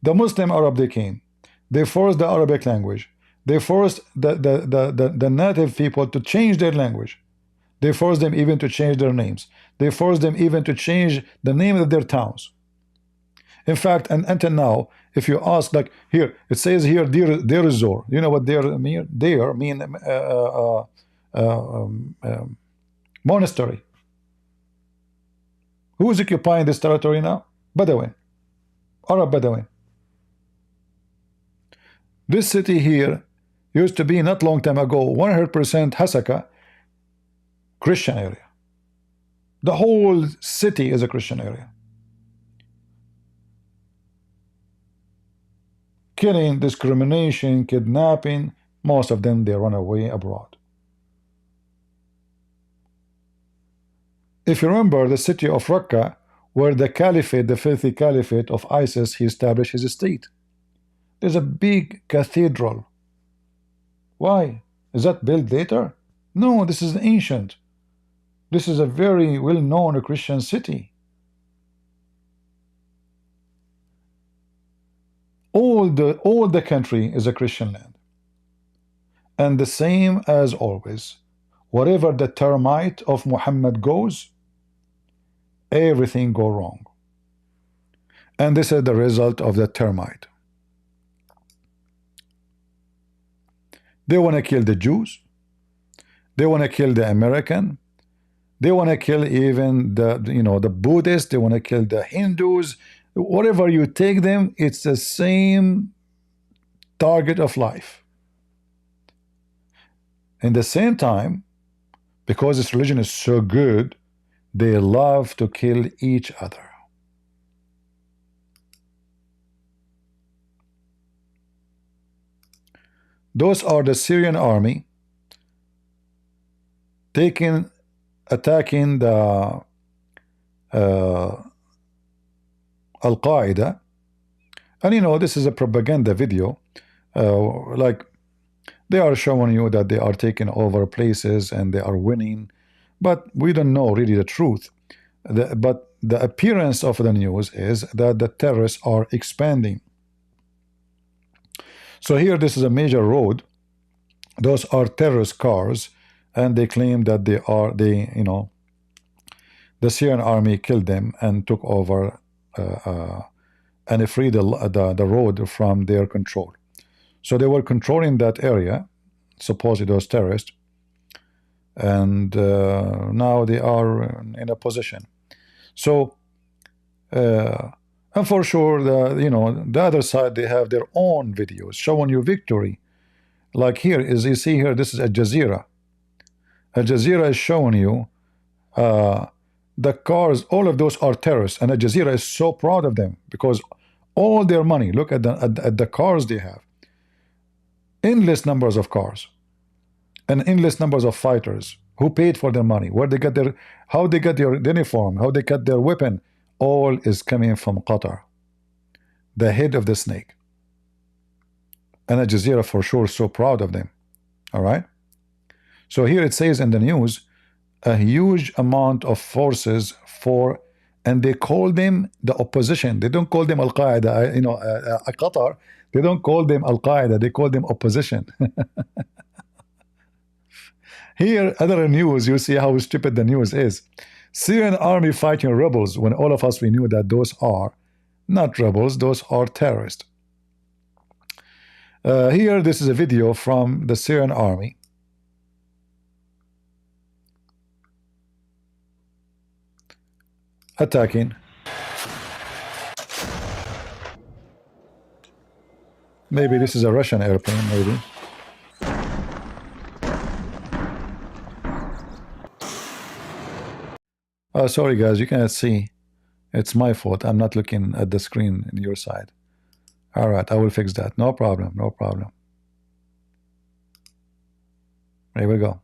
The Muslim Arab, they came. They forced the Arabic language. They forced the native people to change their language. They forced them even to change their names. They forced them even to change the name of their towns. In fact, and until now, if you ask, like here, it says here, Deir Zor. You know what Deir mean? Deir mean monastery. Who is occupying this territory now? Bedouin, Arab Bedouin. This city here used to be, not long time ago, 100% Hasaka, Christian area. The whole city is a Christian area. Killing, discrimination, kidnapping, most of them, they run away abroad. If you remember the city of Raqqa, where the caliphate, the filthy caliphate of ISIS, he established his state. There's a big cathedral. Why? Is that built later? No, this is ancient. This is a very well-known Christian city. All the country is a Christian land. And the same as always, wherever the termite of Muhammad goes, everything go wrong. And this is the result of the termite. They want to kill the Jews. They want to kill the American. They want to kill even the Buddhists. They want to kill the Hindus. Whatever you take them, it's the same target of life. In the same time, because this religion is so good, they love to kill each other. Those are the Syrian army attacking the Al-Qaeda. And this is a propaganda video. Like they are showing you that they are taking over places and they are winning, but we don't know really the truth. But the appearance of the news is that the terrorists are expanding. So here, this is a major road. Those are terrorist cars, and they claim that the Syrian army killed them and took over and freed the road from their control. So they were controlling that area, supposedly those terrorists, and now they are in a position. So and for sure, the other side, they have their own videos showing you victory. Like here, you see here, this is Al Jazeera. Al Jazeera is showing you the cars. All of those are terrorists, and Al Jazeera is so proud of them because all their money. Look at the cars they have. Endless numbers of cars, and endless numbers of fighters who paid for their money. Where they get how they get their uniform, how they get their weapon. All is coming from Qatar, the head of the snake. And Al Jazeera for sure is so proud of them. All right. So here it says in the news, a huge amount of forces and they call them the opposition. They don't call them Al-Qaeda. Qatar, they don't call them Al-Qaeda. They call them opposition. Here, other news, you see how stupid the news is. Syrian army fighting rebels, when all of us, we knew that those are not rebels, those are terrorists. Here, this is a video from the Syrian army. Attacking. Maybe this is a Russian airplane, maybe. Oh, sorry guys, you cannot see. It's my fault. I'm not looking at the screen on your side. All right, I will fix that. No problem, no problem. Here we go.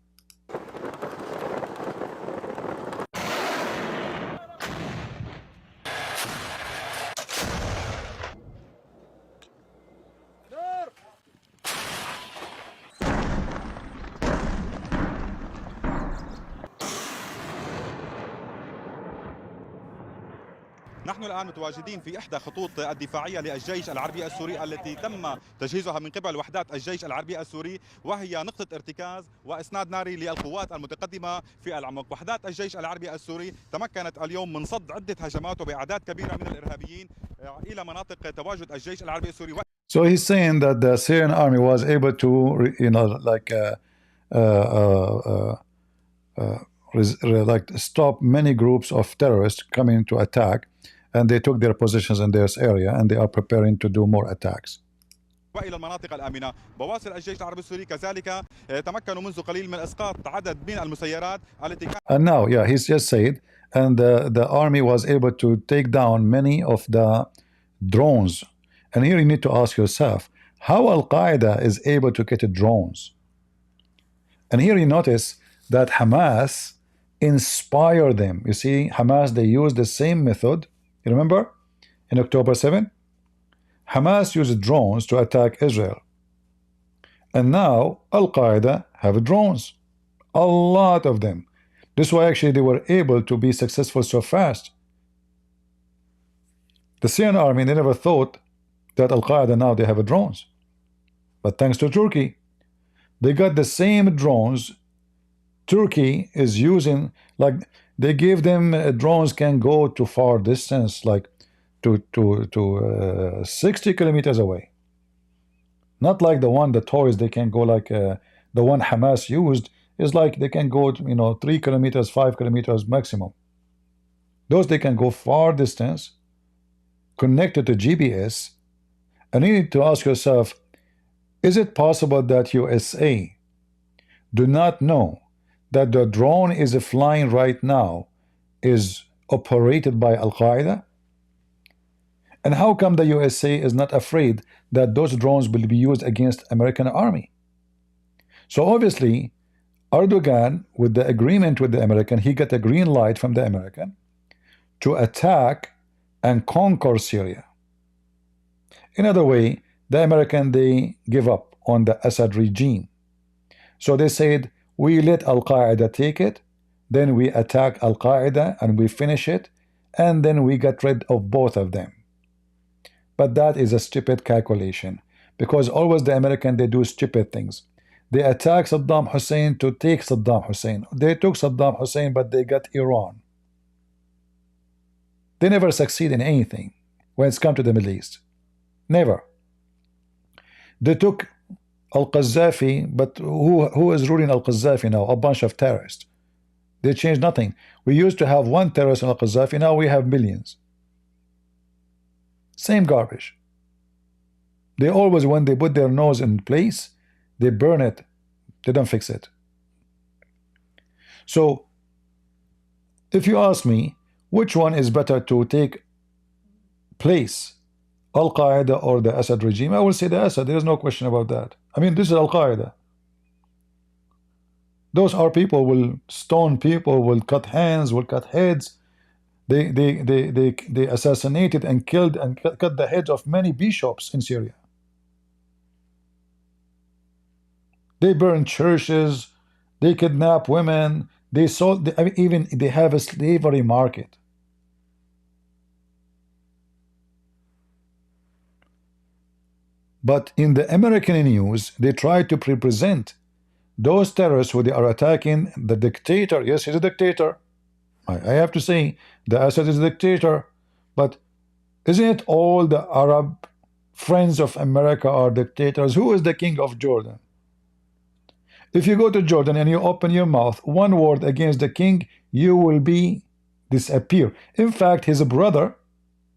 نحن الآن متواجدين في إحدى خطوط الدفاعية للجيش العربي السوري التي تم تجهيزها من قبل وحدات الجيش العربي السوري، وهي نقطة ارتكاز وإسناد ناري للقوات المتقدمة في العمق. وحدات الجيش العربي السوري تمكنت اليوم من صد عدة هجمات وبأعداد كبيرة من الإرهابيين إلى مناطق تواجد الجيش العربي السوري. So he's saying that the Syrian army was able to, like stop many groups of terrorists coming to attack, and they took their positions in this area, and they are preparing to do more attacks. وإلى المناطق الآمنة. بواصل الجيش العربي السوري كذلك تمكنوا منذ قليل من إسقاط عدد من المسيرات التي And now, yeah, he's just said, and the army was able to take down many of the drones. And here you need to ask yourself, how Al-Qaeda is able to get drones? And here you notice that Hamas inspired them. You see, Hamas, they used the same method. You remember? In October 7? Hamas used drones to attack Israel. And now Al-Qaeda have drones. A lot of them. This is why actually they were able to be successful so fast. The Syrian army, they never thought that Al-Qaeda now they have drones. But thanks to Turkey, they got the same drones Turkey is using. Like they gave them drones can go to far distance, like to 60 kilometers away. Not like the toys they can go like the one Hamas used is like they can go 3 kilometers, 5 kilometers maximum. Those they can go far distance, connected to GPS. And you need to ask yourself, is it possible that USA do not know that the drone is flying right now is operated by Al-Qaeda? And how come the USA is not afraid that those drones will be used against American army? So obviously Erdogan, with the agreement with the American, he got a green light from the American to attack and conquer Syria. In other way, the American, they give up on the Assad regime. So they said, we let Al-Qaeda take it, then we attack Al-Qaeda and we finish it, and then we get rid of both of them. But that is a stupid calculation, because always the American, they do stupid things. They attack Saddam Hussein to take Saddam Hussein. They took Saddam Hussein, but they got Iran. They never succeed in anything when it's come to the Middle East. Never. They took Al-Qaddafi, but who is ruling Al-Qaddafi now? A bunch of terrorists. They changed nothing. We used to have one terrorist in Al-Qaddafi, now we have millions. Same garbage. They always, when they put their nose in place, they burn it. They don't fix it. So, if you ask me, which one is better to take place, Al-Qaeda or the Assad regime, I will say the Assad. There is no question about that. I mean, this is Al-Qaeda. Those are people will stone people, will cut hands, will cut heads. They assassinated and killed and cut the heads of many bishops in Syria. They burn churches, they kidnap women, they sold, I mean, even they have a slavery market. But in the American news, they try to represent those terrorists who they are attacking the dictator. Yes, he's a dictator. I have to say, the Assad is a dictator. But isn't it all the Arab friends of America are dictators? Who is the king of Jordan? If you go to Jordan and you open your mouth, one word against the king, you will be disappear. In fact, his brother,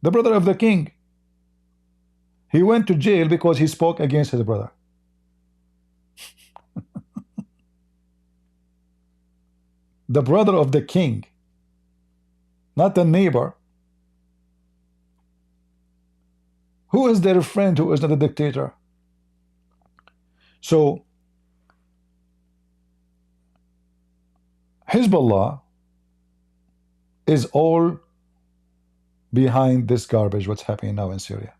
the brother of the king, he went to jail because he spoke against his brother. The brother of the king, not the neighbor. Who is their friend who is not a dictator? So Hezbollah is all behind this garbage what's happening now in Syria.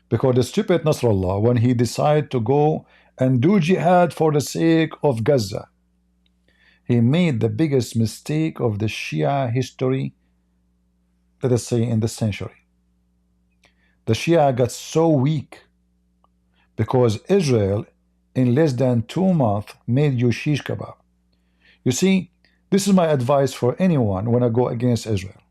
Because the stupid Nasrallah, when he decided to go and do jihad for the sake of Gaza, he made the biggest mistake of the Shia history let us say in this century. The Shia got so weak because Israel in less than 2 months made you shish kebab. You see, this is my advice for anyone when I go against Israel.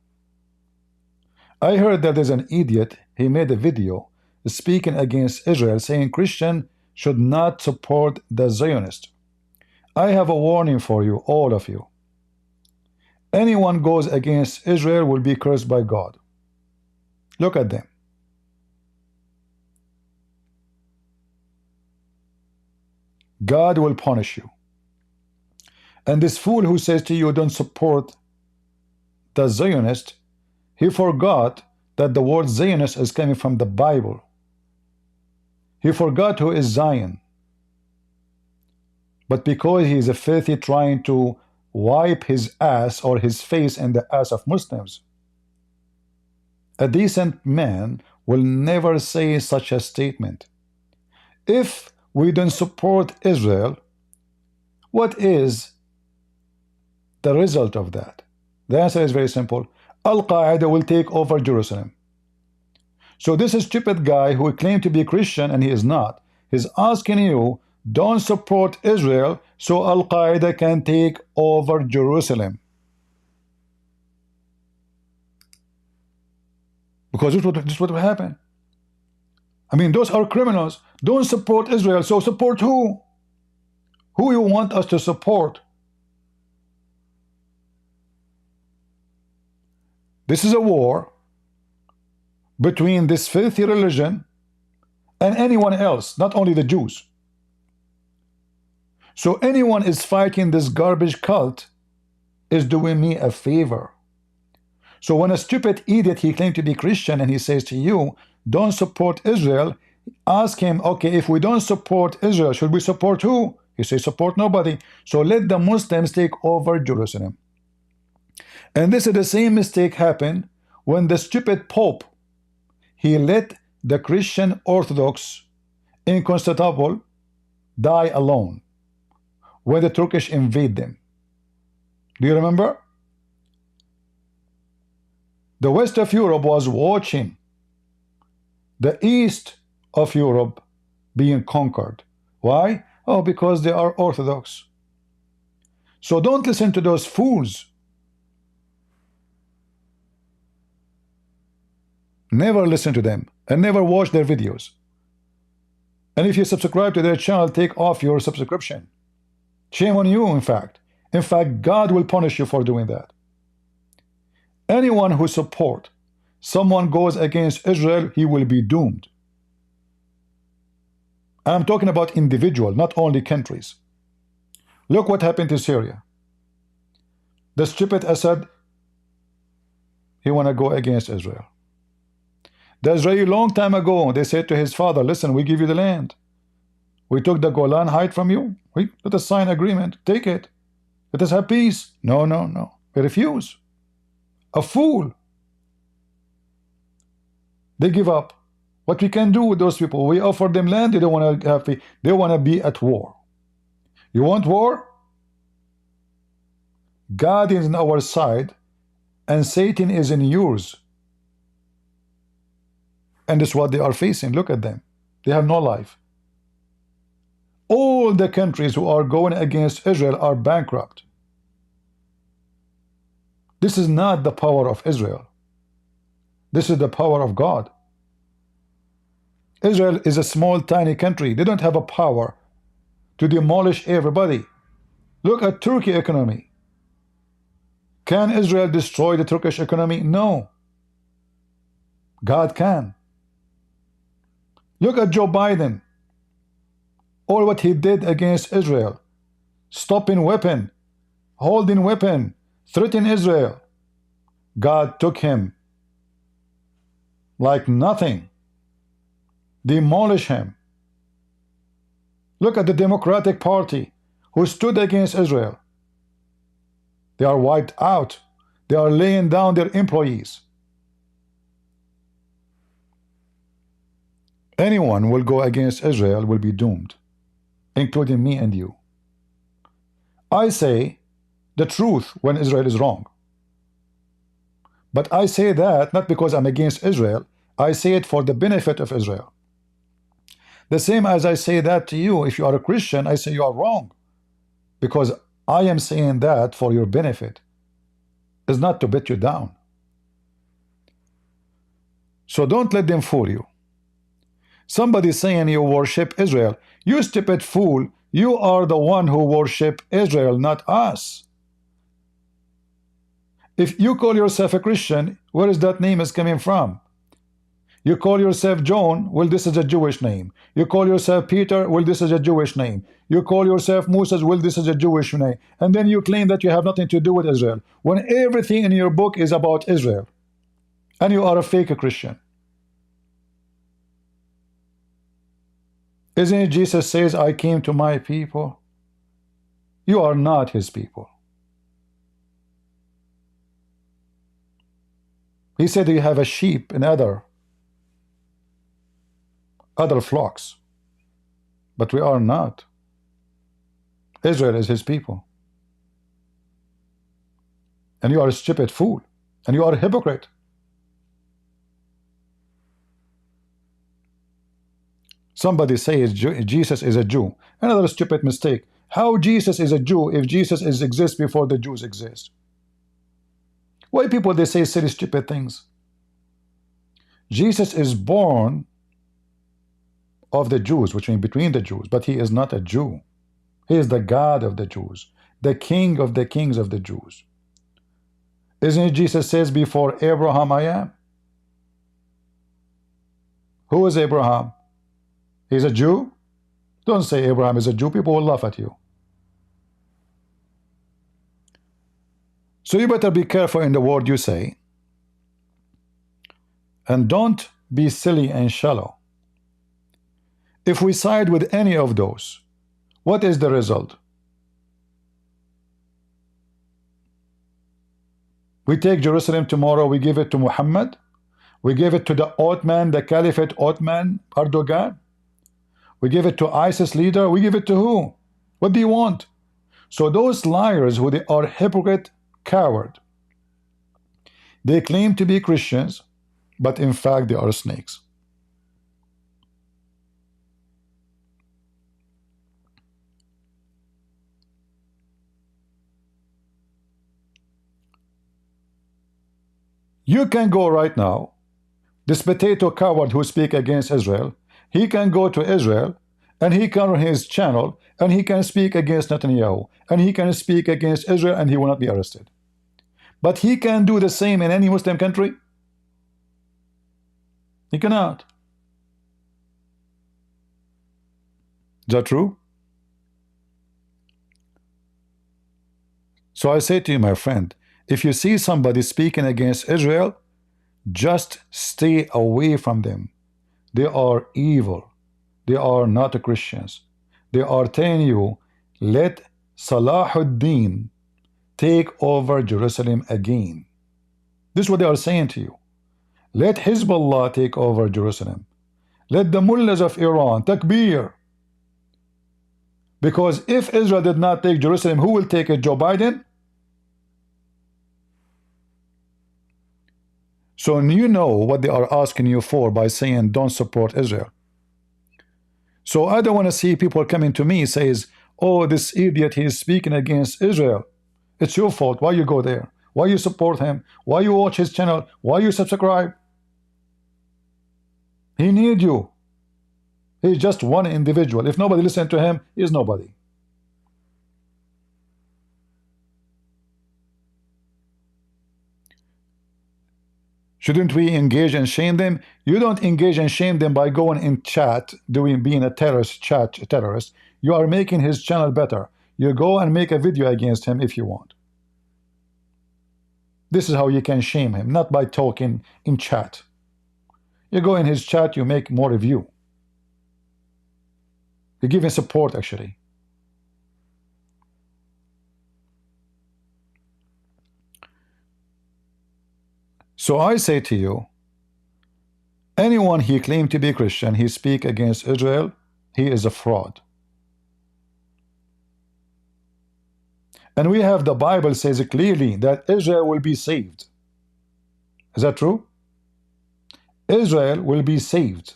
I heard that there's an idiot, he made a video speaking against Israel saying Christian should not support the Zionists. I have a warning for you, all of you. Anyone goes against Israel will be cursed by God. Look at them. God will punish you. And this fool who says to you don't support the Zionist, he forgot that the word Zionist is coming from the Bible. He forgot who is Zion. But because he is a filthy trying to wipe his ass or his face in the ass of Muslims, a decent man will never say such a statement. If we don't support Israel, what is the result of that? The answer is very simple. Al-Qaeda will take over Jerusalem. So this stupid guy who claimed to be Christian and he is not, is asking you, don't support Israel so Al-Qaeda can take over Jerusalem. Because this is what will happen. I mean, those are criminals. Don't support Israel. So support who? Who you want us to support? This is a war between this filthy religion and anyone else, not only the Jews. So anyone is fighting this garbage cult is doing me a favor. So when a stupid idiot, he claimed to be Christian, and he says to you, don't support Israel, ask him, okay, if we don't support Israel, should we support who? He says, support nobody. So let the Muslims take over Jerusalem. And this is the same mistake happened when the stupid Pope, he let the Christian Orthodox in Constantinople die alone when the Turkish invade them. Do you remember? The west of Europe was watching the east of Europe being conquered. Why? Oh, because they are Orthodox. So don't listen to those fools. Never listen to them and never watch their videos. And if you subscribe to their channel, take off your subscription. Shame on you, in fact. In fact, God will punish you for doing that. Anyone who supports someone goes against Israel, he will be doomed. I'm talking about individual, not only countries. Look what happened to Syria. The stupid Assad, he want to go against Israel. The Israeli long time ago, they said to his father, listen, we give you the land. We took the Golan Heights from you. Let us sign agreement. Take it. Let us have peace. No, no, no. They refuse. A fool. They give up. What we can do with those people? We offer them land. They don't want to have peace. They want to be at war. You want war? God is on our side and Satan is in yours. And that's what they are facing. Look at them. They have no life. All the countries who are going against Israel are bankrupt. This is not the power of Israel. This is the power of God. Israel is a small, tiny country. They don't have a power to demolish everybody. Look at Turkey economy. Can Israel destroy the Turkish economy? No. God can. Look at Joe Biden. All what he did against Israel. Stopping weapon. Holding weapon. Threatening Israel. God took him like nothing. Demolish him. Look at the Democratic Party who stood against Israel. They are wiped out. They are laying down their employees. Anyone will go against Israel will be doomed, including me and you. I say the truth when Israel is wrong. But I say that not because I'm against Israel. I say it for the benefit of Israel. The same as I say that to you, if you are a Christian, I say you are wrong. Because I am saying that for your benefit. It's not to beat you down. So don't let them fool you. Somebody saying you worship Israel. You stupid fool, you are the one who worship Israel, not us. If you call yourself a Christian, where is that name is coming from? You call yourself John, well, this is a Jewish name. You call yourself Peter, well, this is a Jewish name. You call yourself Moses, well, this is a Jewish name. And then you claim that you have nothing to do with Israel, when everything in your book is about Israel. And you are a fake Christian. Isn't it Jesus says, I came to my people? You are not his people. He said you have a sheep and other flocks. But we are not. Israel is his people. And you are a stupid fool. And you are a hypocrite. Somebody says Jesus is a Jew. Another stupid mistake. How Jesus is a Jew if Jesus exists before the Jews exist? Why people they say silly stupid things? Jesus is born of the Jews, which means between the Jews, but he is not a Jew. He is the God of the Jews, the King of the kings of the Jews. Isn't it Jesus says, before Abraham I am? Who is Abraham? He's a Jew? Don't say Abraham is a Jew. People will laugh at you. So you better be careful in the word you say. And don't be silly and shallow. If we side with any of those, what is the result? We take Jerusalem tomorrow, we give it to Muhammad, we give it to the Ottoman, the Caliphate Ottoman, Erdogan, we give it to ISIS leader, we give it to who? What do you want? So those liars who they are hypocrite, coward, they claim to be Christians, but in fact they are snakes. You can go right now, this potato coward who speak against Israel, he can go to Israel and he can run his channel and he can speak against Netanyahu and he can speak against Israel and he will not be arrested. But he can do the same in any Muslim country? He cannot. Is that true? So I say to you, my friend, if you see somebody speaking against Israel, just stay away from them. They are evil. They are not Christians. They are telling you, let Salahuddin take over Jerusalem again. This is what they are saying to you. Let Hezbollah take over Jerusalem. Let the mullahs of Iran, takbir. Because if Israel did not take Jerusalem, who will take it? Joe Biden? So you know what they are asking you for by saying don't support Israel. So I don't want to see people coming to me says, oh, this idiot, he is speaking against Israel. It's your fault. Why you go there? Why you support him? Why you watch his channel? Why you subscribe? He need you. He's just one individual. If nobody listen to him, he's nobody. Shouldn't we engage and shame them? You don't engage and shame them by going in chat, being a terrorist, terrorist. You are making his channel better. You go and make a video against him if you want. This is how you can shame him, not by talking in chat. You go in his chat, you make more review. You give him support, actually. So I say to you, anyone he claimed to be Christian, he speak against Israel, he is a fraud. And we have the Bible says clearly that Israel will be saved. Is that true? Israel will be saved.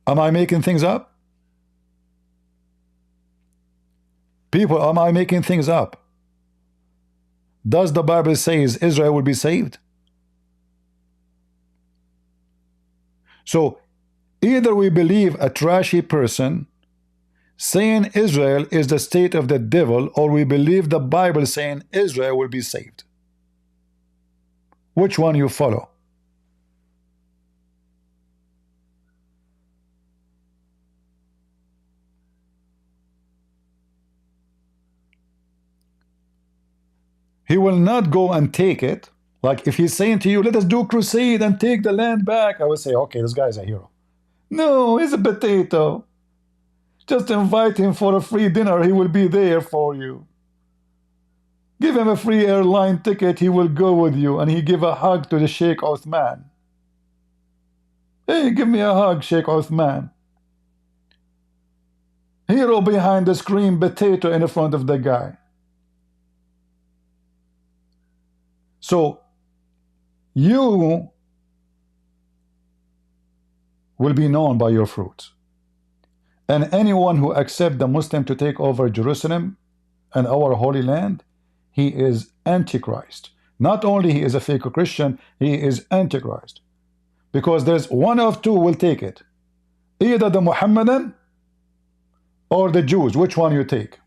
Am I making things up? People, am I making things up? Does the Bible say Israel will be saved? So either we believe a trashy person saying Israel is the state of the devil, or we believe the Bible saying Israel will be saved. Which one you follow? He will not go and take it. Like if he's saying to you, let us do crusade and take the land back, I would say, okay, this guy is a hero. No, he's a potato. Just invite him for a free dinner. He will be there for you. Give him a free airline ticket. He will go with you. And he give a hug to the Sheikh Othman. Hey, give me a hug, Sheikh Othman. Hero behind the screen, potato in front of the guy. So you will be known by your fruits. And anyone who accepts the Muslim to take over Jerusalem and our Holy Land, he is Antichrist. Not only he is a fake Christian, he is Antichrist. Because there's one of two will take it. Either the Muhammadan or the Jews. Which one you take?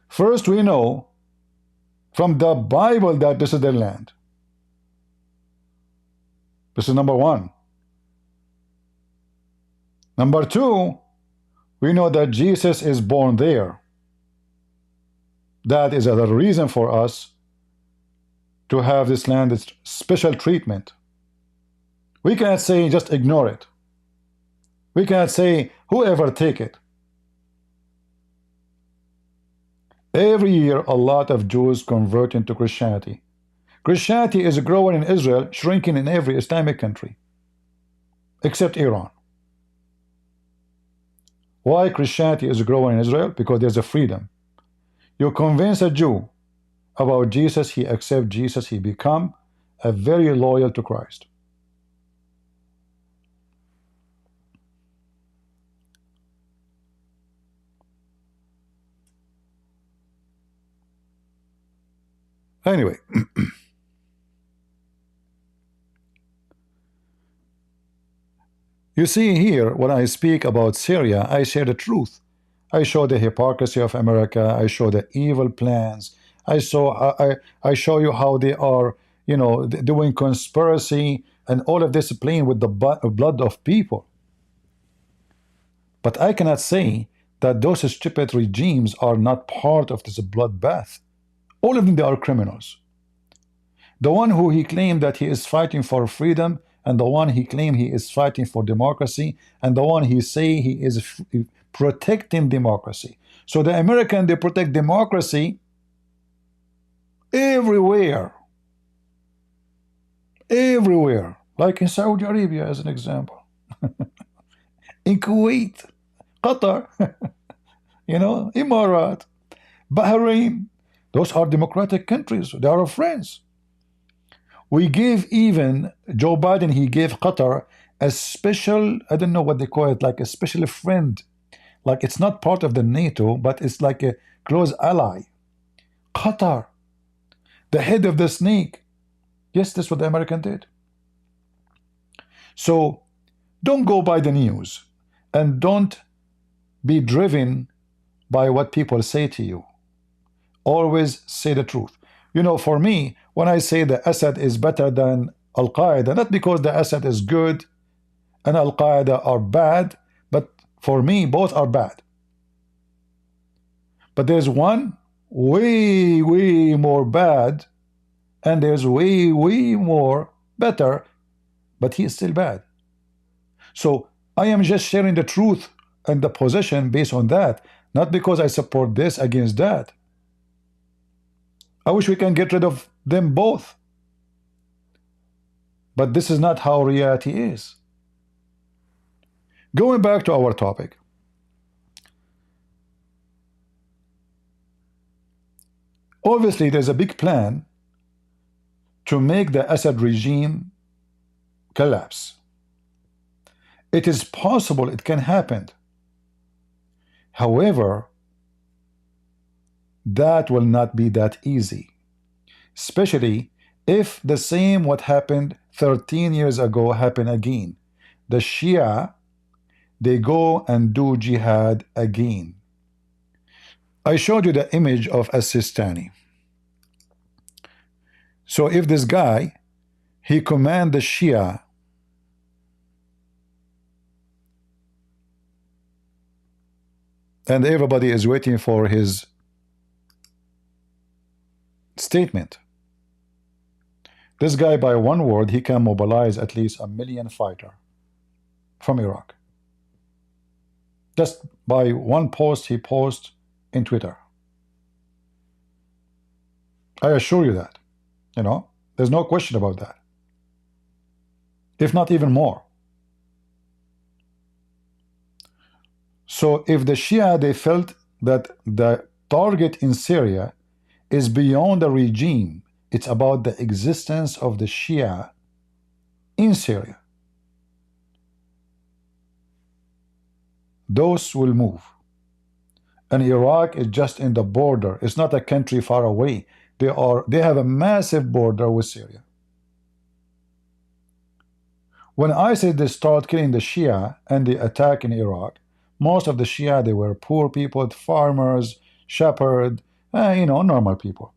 First, we know from the Bible that this is their land. This is number one. Number two, we know that Jesus is born there. That is a reason for us to have this land, this special treatment. We cannot say just ignore it. We cannot say whoever take it. Every year a lot of Jews convert into Christianity. Christianity is growing in Israel, shrinking in every Islamic country except Iran. Why Christianity is growing in Israel? Because there's a freedom. You convince a Jew about Jesus, he accepts Jesus, he become a very loyal to Christ. Anyway, you see here, when I speak about Syria, I share the truth. I show the hypocrisy of America. I show the evil plans. I show you how they are, doing conspiracy and all of this playing with the blood of people. But I cannot say that those stupid regimes are not part of this bloodbath. All of them, they are criminals. The one who he claimed that he is fighting for freedom, and the one he claimed he is fighting for democracy, and the one he say he is protecting democracy. So the American, they protect democracy everywhere. Everywhere. Like in Saudi Arabia, as an example. In Kuwait, Qatar, Emirat, Bahrain. Those are democratic countries. They are our friends. We gave even, Joe Biden, he gave Qatar a special, I don't know what they call it, like a special friend. Like it's not part of the NATO, but it's like a close ally. Qatar, the head of the snake. Yes, that's what the American did. So don't go by the news and don't be driven by what people say to you. Always say the truth. For me, when I say the Assad is better than Al-Qaeda, not because the Assad is good and Al-Qaeda are bad, but for me, both are bad. But there's one way, way more bad, and there's way, way more better, but he is still bad. So I am just sharing the truth and the position based on that, not because I support this against that. I wish we can get rid of them both. But this is not how reality is. Going back to our topic. Obviously, there's a big plan to make the Assad regime collapse. It is possible it can happen. However, that will not be that easy, especially if the same what happened 13 years ago happen again. The Shia, they go and do jihad again. I showed you the image of As-Sistani. So if this guy, he command the Shia and everybody is waiting for his statement. This guy, by one word, he can mobilize at least 1 million fighters from Iraq. Just by one post he posts in Twitter. I assure you that. You know, there's no question about that. If not even more. So if the Shia, they felt that the target in Syria is beyond the regime, it's about the existence of the Shia in Syria, those will move. And Iraq is just in the border. It's not a country far away. They have a massive border with Syria. When ISIS they start killing the Shia and they attack in Iraq, most of the Shia, they were poor people, farmers, shepherds, you know, normal people.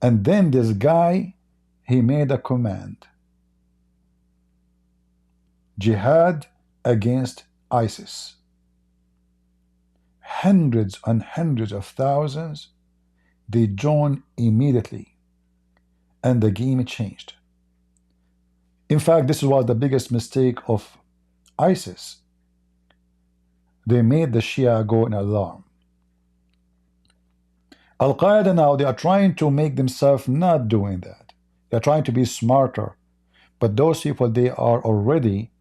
And then this guy, he made a command. Jihad against ISIS. Hundreds and hundreds of thousands, they joined immediately. And the game changed. In fact, this was the biggest mistake of ISIS. They made the Shia go in alarm. Al-Qaeda now, they are trying to make themselves not doing that. They are trying to be smarter. But those people, they are already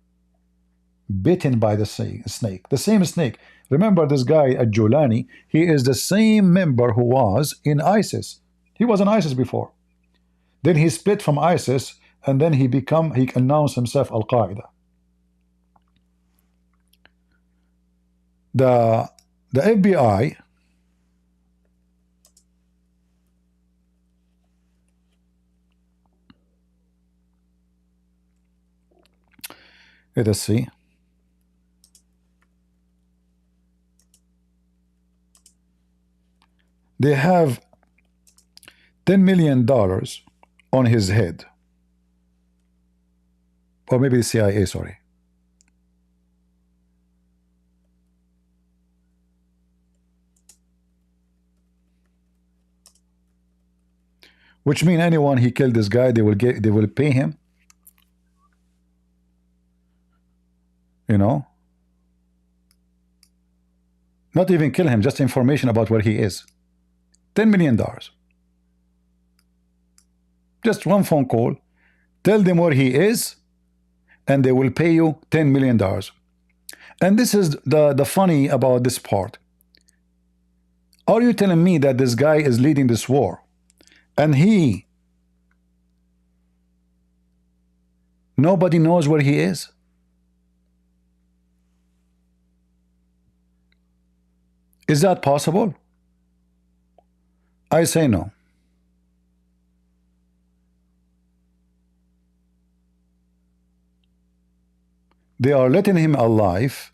bitten by the snake. The same snake. Remember this guy, Al-Julani, he is the same member who was in ISIS. He was in ISIS before. Then he split from ISIS, and then he announced himself Al-Qaeda. The FBI, let us see. They have $10 million on his head. Or maybe the CIA, sorry. Which means anyone he killed this guy, they will pay him. You know? Not even kill him, just information about where he is. $10 million. Just one phone call. Tell them where he is, and they will pay you $10 million. And this is the funny about this part. Are you telling me that this guy is leading this war, and nobody knows where he is? Is that possible? I say no. They are letting him alive,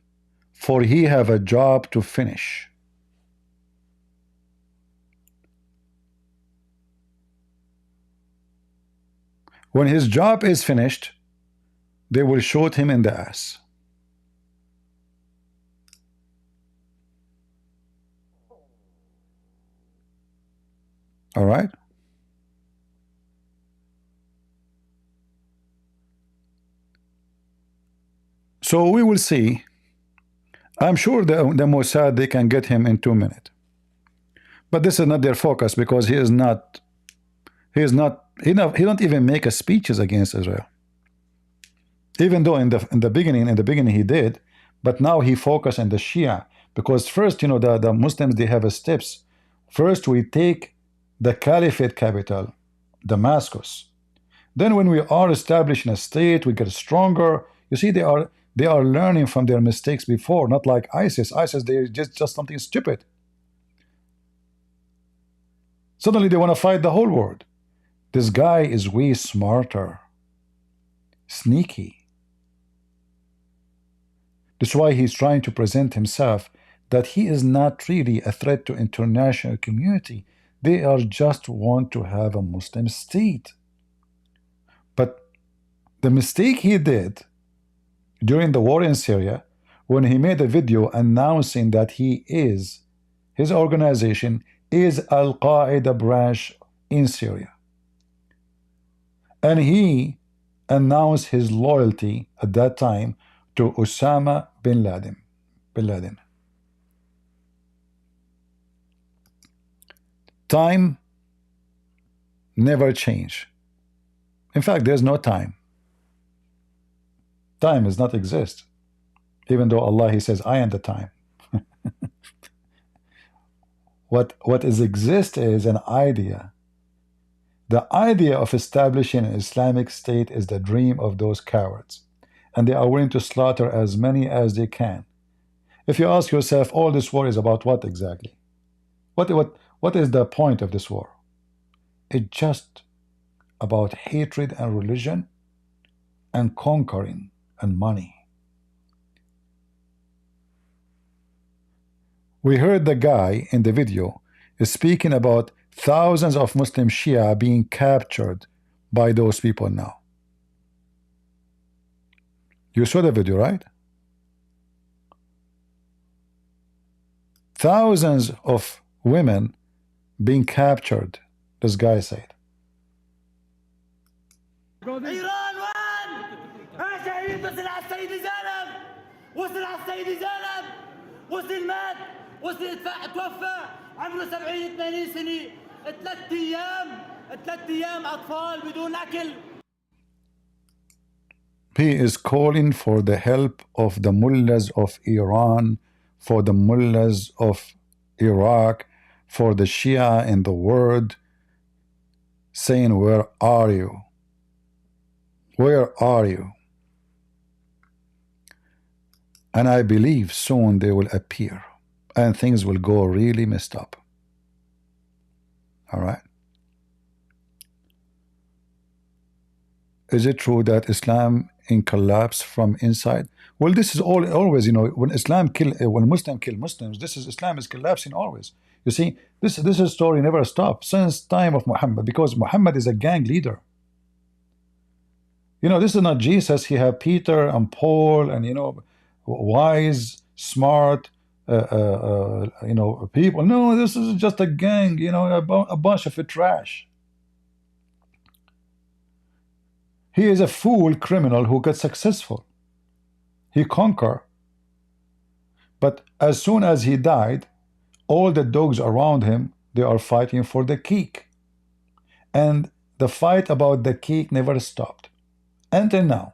for he have a job to finish. When his job is finished, they will shoot him in the ass. All right? So we will see. I'm sure the Mossad, they can get him in 2 minutes. But this is not their focus, because he don't even make a speeches against Israel. Even though in the beginning he did, but now he focused on the Shia, because first, you know, the Muslims, they have a steps. First we take the caliphate capital, Damascus. Then when we are establishing a state, we get stronger. You see, they are learning from their mistakes before, not like ISIS. ISIS, they're just something stupid. Suddenly they want to fight the whole world. This guy is way smarter, sneaky. That's why he's trying to present himself that he is not really a threat to international community. They are just want to have a Muslim state. But the mistake he did during the war in Syria, when he made a video announcing that his organization is Al-Qaeda branch in Syria. And he announced his loyalty at that time to Osama bin Laden. Time never change. In fact, there's no time. Time does not exist. Even though Allah, He says, I am the time. What exists is an idea. The idea of establishing an Islamic state is the dream of those cowards. And they are willing to slaughter as many as they can. If you ask yourself, all this war is about what exactly? What is the point of this war? It's just about hatred and religion and conquering and money. We heard the guy in the video is speaking about thousands of Muslim Shia being captured by those people now. You saw the video, right? Thousands of women being captured, this guy said. إيران وين؟ شهيد وصل على السيد زينب، وصل على السيد زينب، وصل مات، وصل توفى عمره 70 80 سنة، 3 أيام أطفال بدون أكل. He is calling for the help of the mullahs of Iran, for the mullahs of Iraq, for the Shia in the world, saying, where are you? Where are you? And I believe soon they will appear and things will go really messed up. All right. Is it true that Islam in collapse from inside? Well, this is always, you know, when Muslims kill Muslims, Islam is collapsing always. You see, this story never stopped since time of Muhammad, because Muhammad is a gang leader. You know, this is not Jesus. He had Peter and Paul and, you know, wise, smart, you know, people. No, this is just a gang, you know, a bunch of trash. He is a fool criminal who got successful. He conquered. But as soon as he died, all the dogs around him, they are fighting for the cake. And the fight about the cake never stopped. Until now.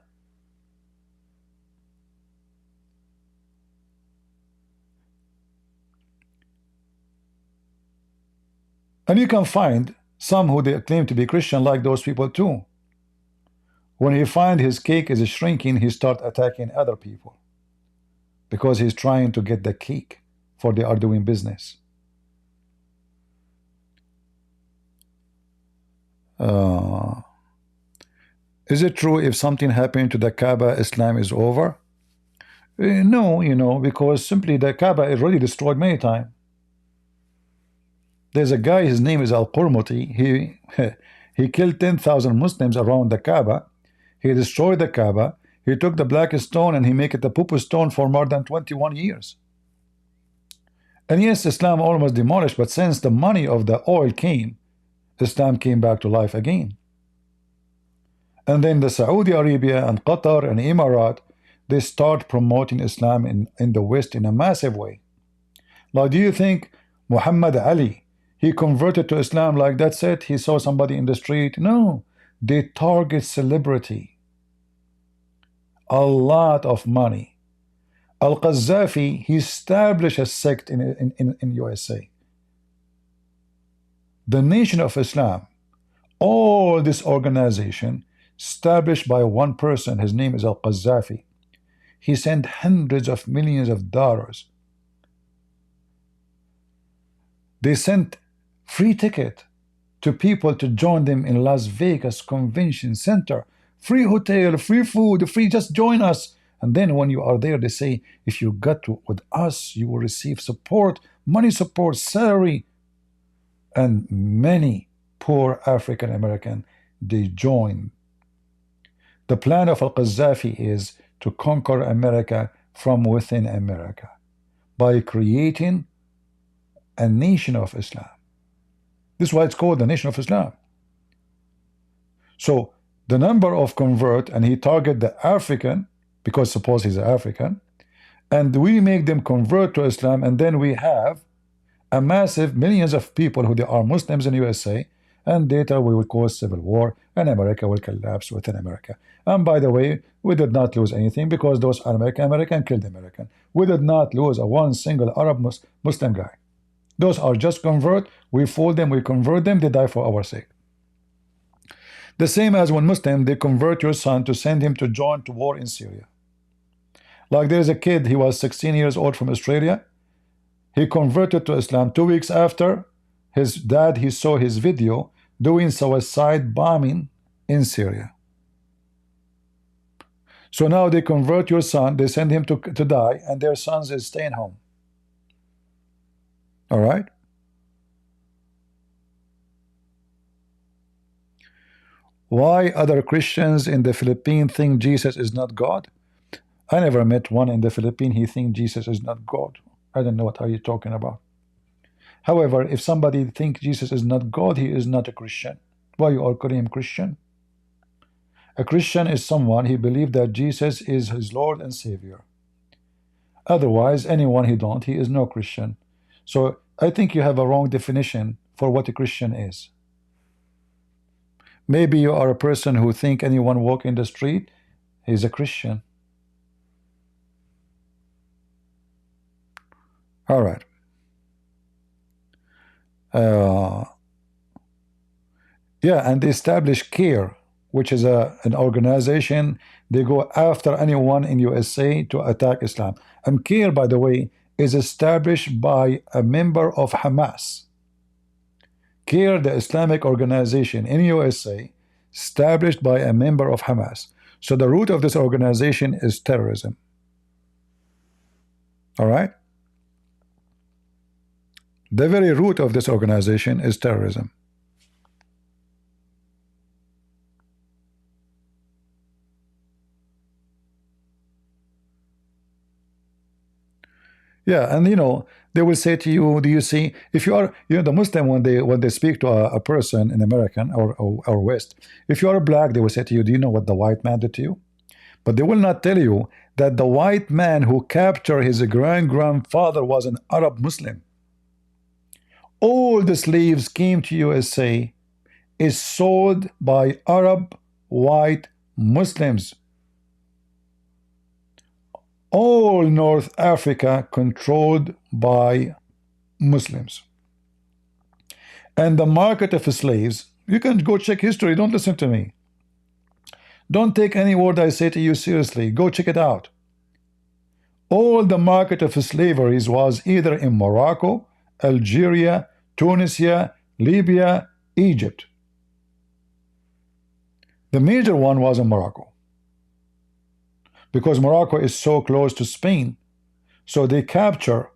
And you can find some who they claim to be Christian like those people too. When he finds his cake is shrinking, he starts attacking other people. Because he's trying to get the cake, for they are doing business. Is it true if something happened to the Kaaba, Islam is over? No, you know, because simply the Kaaba is already destroyed many times. There's a guy, his name is Al-Qurmuti. He killed 10,000 Muslims around the Kaaba. He destroyed the Kaaba. He took the black stone and he made it a poo stone for more than 21 years. And yes, Islam almost demolished, but since the money of the oil came, Islam came back to life again. And then the Saudi Arabia and Qatar and Emirat, they start promoting Islam in the West in a massive way. Now, do you think Muhammad Ali, he converted to Islam like that's it? He saw somebody in the street? No, they target celebrity. A lot of money. Al-Qaddafi, he established a sect in USA. The Nation of Islam, all this organization established by one person, his name is Al-Qaddafi. He sent hundreds of millions of dollars. They sent free ticket to people to join them in Las Vegas Convention Center. Free hotel, free food, free, just join us. And then when you are there, they say, if you got with us, you will receive support, money support, salary. And many poor African American, they join. The plan of Al-Qaddafi is to conquer America from within America by creating a nation of Islam. This is why it's called the Nation of Islam. So the number of convert, and he target the African, because suppose he's an African, and we make them convert to Islam, and then we have a massive millions of people who they are Muslims in USA, and later we will cause civil war, and America will collapse within America. And by the way, we did not lose anything because those American killed American. We did not lose a one single Arab Muslim guy. Those are just convert. We fool them, we convert them, they die for our sake. The same as when Muslim, they convert your son to send him to join to war in Syria. Like there is a kid, he was 16 years old from Australia. He converted to Islam 2 weeks after his dad, he saw his video doing suicide bombing in Syria. So now they convert your son, they send him to die, and their sons is staying home. All right? Why other Christians in the Philippines think Jesus is not God? I never met one in the Philippines, he think Jesus is not God. I don't know what are you talking about. However, if somebody think Jesus is not God, he is not a Christian. Why you are calling him Christian? A Christian is someone he believes that Jesus is his Lord and Savior. Otherwise, anyone he don't, he is no Christian. So I think you have a wrong definition for what a Christian is. Maybe you are a person who think anyone walk in the street, he's a Christian. All right. Yeah, and they establish CARE, which is an organization. They go after anyone in USA to attack Islam. And CARE, by the way, is established by a member of Hamas. CARE, the Islamic organization in USA, established by a member of Hamas. So the root of this organization is terrorism. All right? The very root of this organization is terrorism. Yeah, and you know, they will say to you, do you see, if you are, you know, the Muslim, when they speak to a person in American or West, if you are black, they will say to you, do you know what the white man did to you? But they will not tell you that the white man who captured his grandfather was an Arab Muslim. All the slaves came to USA is sold by Arab white Muslims. All North Africa controlled by Muslims. And the market of slaves, you can go check history, don't listen to me. Don't take any word I say to you seriously, go check it out. All the market of slavery was either in Morocco, Algeria, Tunisia, Libya, Egypt. The major one was in Morocco. Because Morocco is so close to Spain, so they capture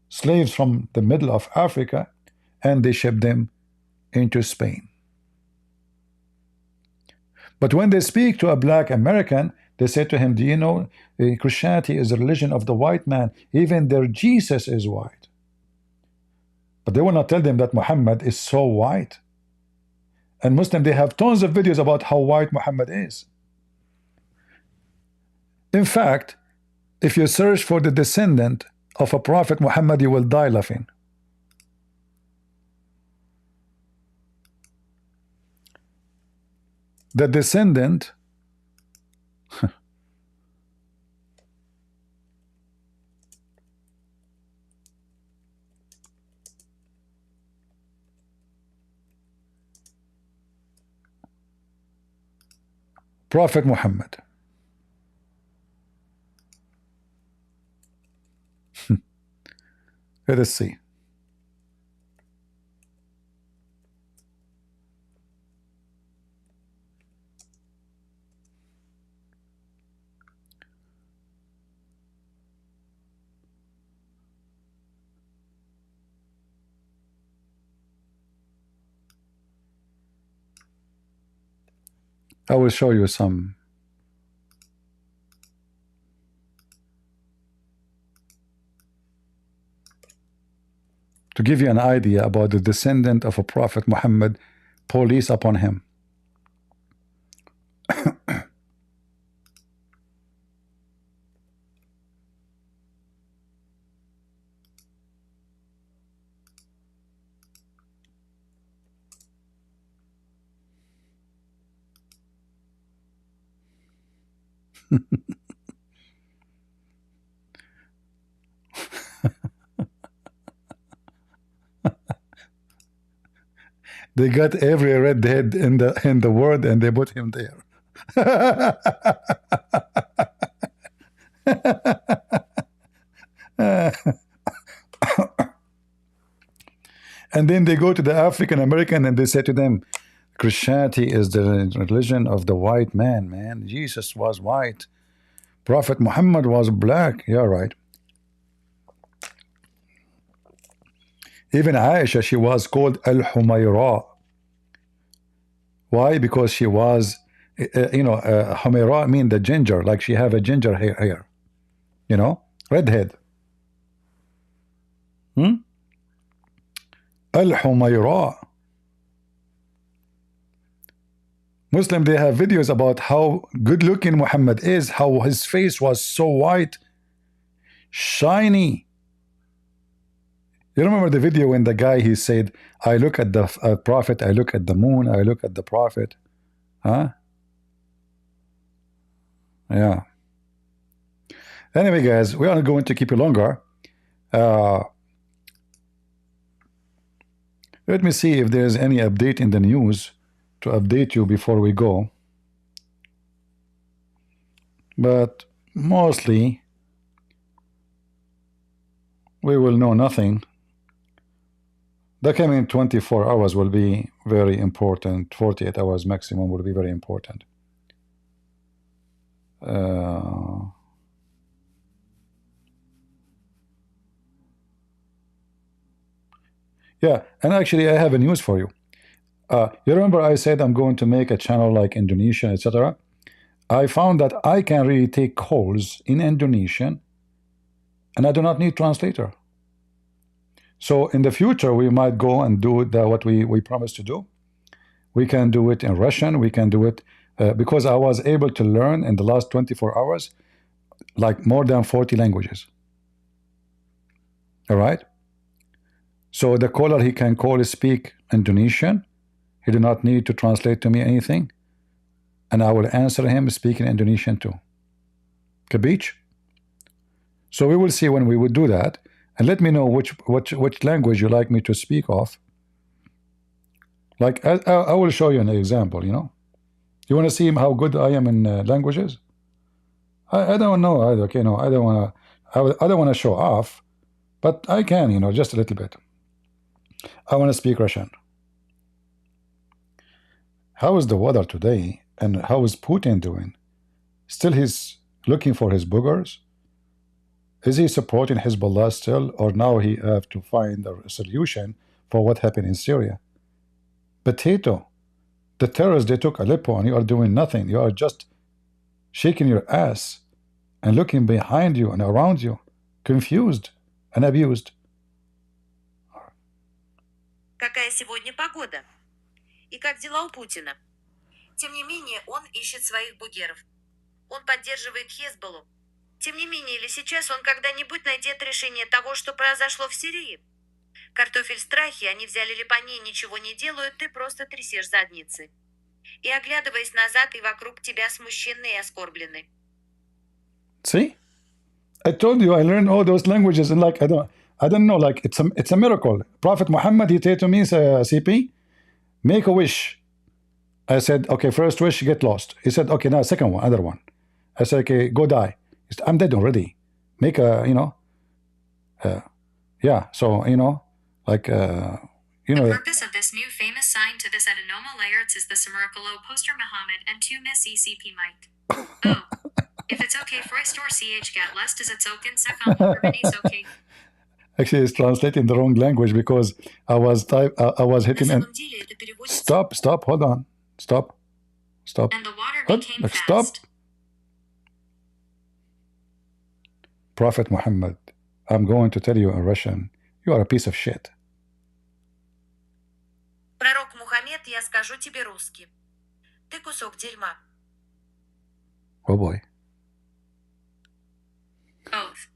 slaves from the middle of Africa and they ship them into Spain. But when they speak to a black American, they say to him, do you know Christianity is the religion of the white man, even their Jesus is white. But they will not tell them that Muhammad is so white. And Muslim, they have tons of videos about how white Muhammad is. In fact, if you search for the descendant of a prophet Muhammad, you will die laughing. The descendant Prophet Muhammad. Let us see. I will show you some. To give you an idea about the descendant of a Prophet Muhammad, police upon him. They got every redhead in the world and they put him there. And then they go to the African American and they say to them, Christianity is the religion of the white man, man. Jesus was white. Prophet Muhammad was black. Yeah, right. Even Aisha, she was called Al-Humayra. Why? Because she was, Humayra mean the ginger, like she have a ginger hair. You know, redhead. Al-Humayra. Muslim, they have videos about how good looking Muhammad is, how his face was so white, shiny. You remember the video when the guy, he said, I look at the prophet, I look at the moon, I look at the prophet. Huh? Yeah. Anyway, guys, we aren't going to keep you longer. Let me see if there's any update in the news to update you before we go. But mostly, we will know nothing. The coming 24 hours will be very important. 48 hours maximum will be very important. Yeah, and actually I have a news for you. You remember I said I'm going to make a channel like Indonesian, etc. I found that I can really take calls in Indonesian and I do not need translator. So in the future, we might go and do what we promised to do. We can do it in Russian. We can do it because I was able to learn in the last 24 hours like more than 40 languages. All right? So the caller, he can call, speak Indonesian. He do not need to translate to me anything. And I will answer him speaking Indonesian too. Capiche? So we will see when we would do that. And let me know which language you like me to speak of. Like I will show you an example. You know, you want to see how good I am in languages? I don't know either. Okay, no, I don't want to show off, but I can. You know, just a little bit. I want to speak Russian. How is the weather today? And how is Putin doing? Still, he's looking for his boogers. Is he supporting Hezbollah still, or now he have to find a solution for what happened in Syria? Potato, the terrorists, they took Aleppo and you are doing nothing. You are just shaking your ass and looking behind you and around you, confused and abused. Какая сегодня погода? И как дела у Путина? Тем не менее, он ищет своих бугеров. Он поддерживает Хезболлу. Тем не менее, или сейчас он когда-нибудь найдет решение того, что произошло в Сирии? Картофель в страхе, они взяли липани и ничего не делают, ты просто трясешь задницы. И оглядываясь назад и вокруг тебя смущенные и оскорблены. See? I told you I learned all those languages and like I don't know, like it's a miracle. Prophet Muhammad, he said to me, CP, make a wish. I said, okay, first wish, get lost. He said, okay, now second one, other one. I said, okay, go die. He said, I'm dead already. Make a, yeah, so, like, The purpose of this new famous sign to this adenoma layers is the Samarkalo poster Muhammad and 2 Miss ECP Mike. Oh. If it's okay for I store CH get less does it's okay second Urbanese okay. Actually, it's translating the wrong language because I was hitting and stop, hold on. Stop. And the water became fast. Stop. Prophet Muhammad, I'm going to tell you in Russian, you are a piece of shit. Пророк Мухаммед, я скажу тебе русски. Ты кусок дерьма. Oh boy. Both.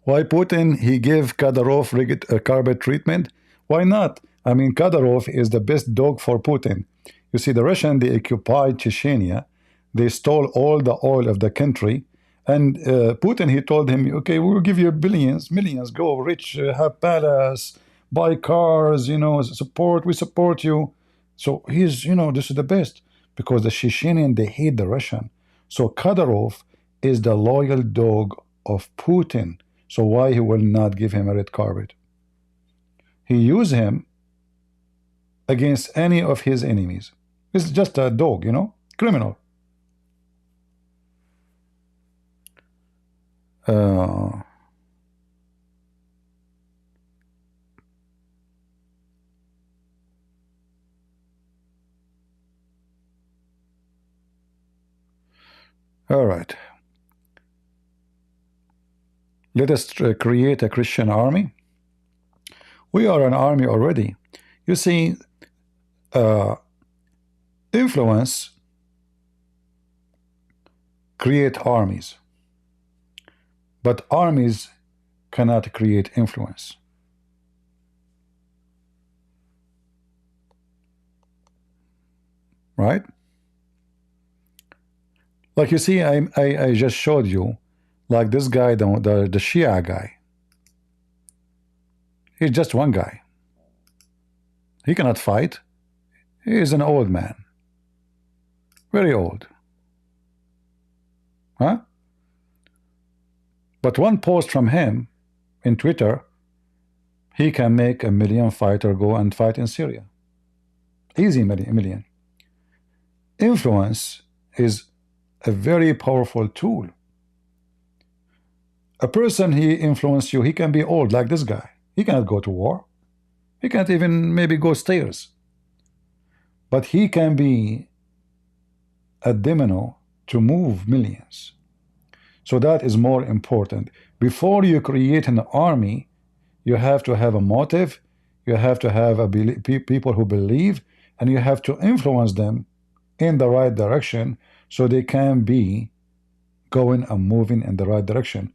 Why Putin, he gave Kadyrov carpet treatment? Why not? I mean, Kadyrov is the best dog for Putin. You see, the Russian, they occupied Chechnya. They stole all the oil of the country. And Putin, he told him, okay, we'll give you billions, millions, go rich, have palace, buy cars, we support you. So he's, this is the best. Because the Chechenian, they hate the Russian. So Kadyrov is the loyal dog of Putin. So why he will not give him a red carpet? He used him against any of his enemies. It's just a dog, criminal. All right. Let us create a Christian army. We are an army already. You see, influence create armies, but armies cannot create influence. Right? Like you see, I just showed you, like this guy, the Shia guy. He's just one guy. He cannot fight. He is an old man. Very old. Huh? But one post from him in Twitter, he can make 1 million fighter go and fight in Syria. Easy million. Influence is a very powerful tool. A person, he influence you, he can be old like this guy. He cannot go to war. He can't even maybe go stairs. But he can be a domino to move millions. So that is more important. Before you create an army, you have to have a motive, you have to have people who believe, and you have to influence them in the right direction so they can be going and moving in the right direction.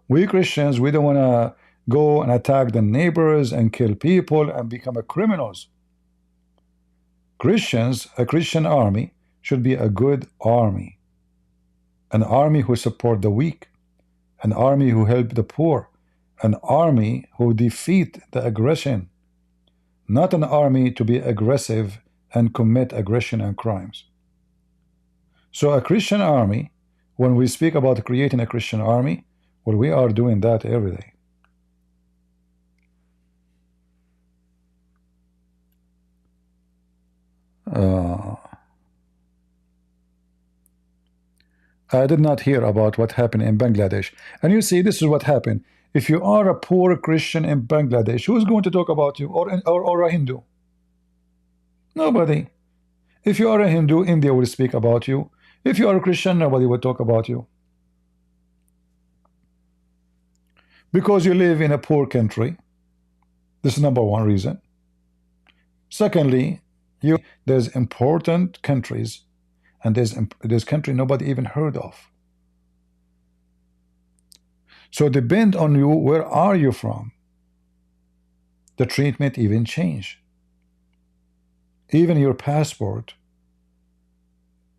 We Christians, we don't want to go and attack the neighbors and kill people and become criminals. Christians, a Christian army should be a good army. An army who support the weak, an army who help the poor, an army who defeat the aggression, not an army to be aggressive and commit aggression and crimes. So a Christian army, when we speak about creating a Christian army, well, we are doing that every day. I did not hear about what happened in Bangladesh. And you see, this is what happened. If you are a poor Christian in Bangladesh, who is going to talk about you, or a Hindu? Nobody. If you are a Hindu, India will speak about you. If you are a Christian, nobody will talk about you. Because you live in a poor country. This is number one reason. Secondly, there's important countries, and there's country nobody even heard of. So depend on you, where are you from? The treatment even change. Even your passport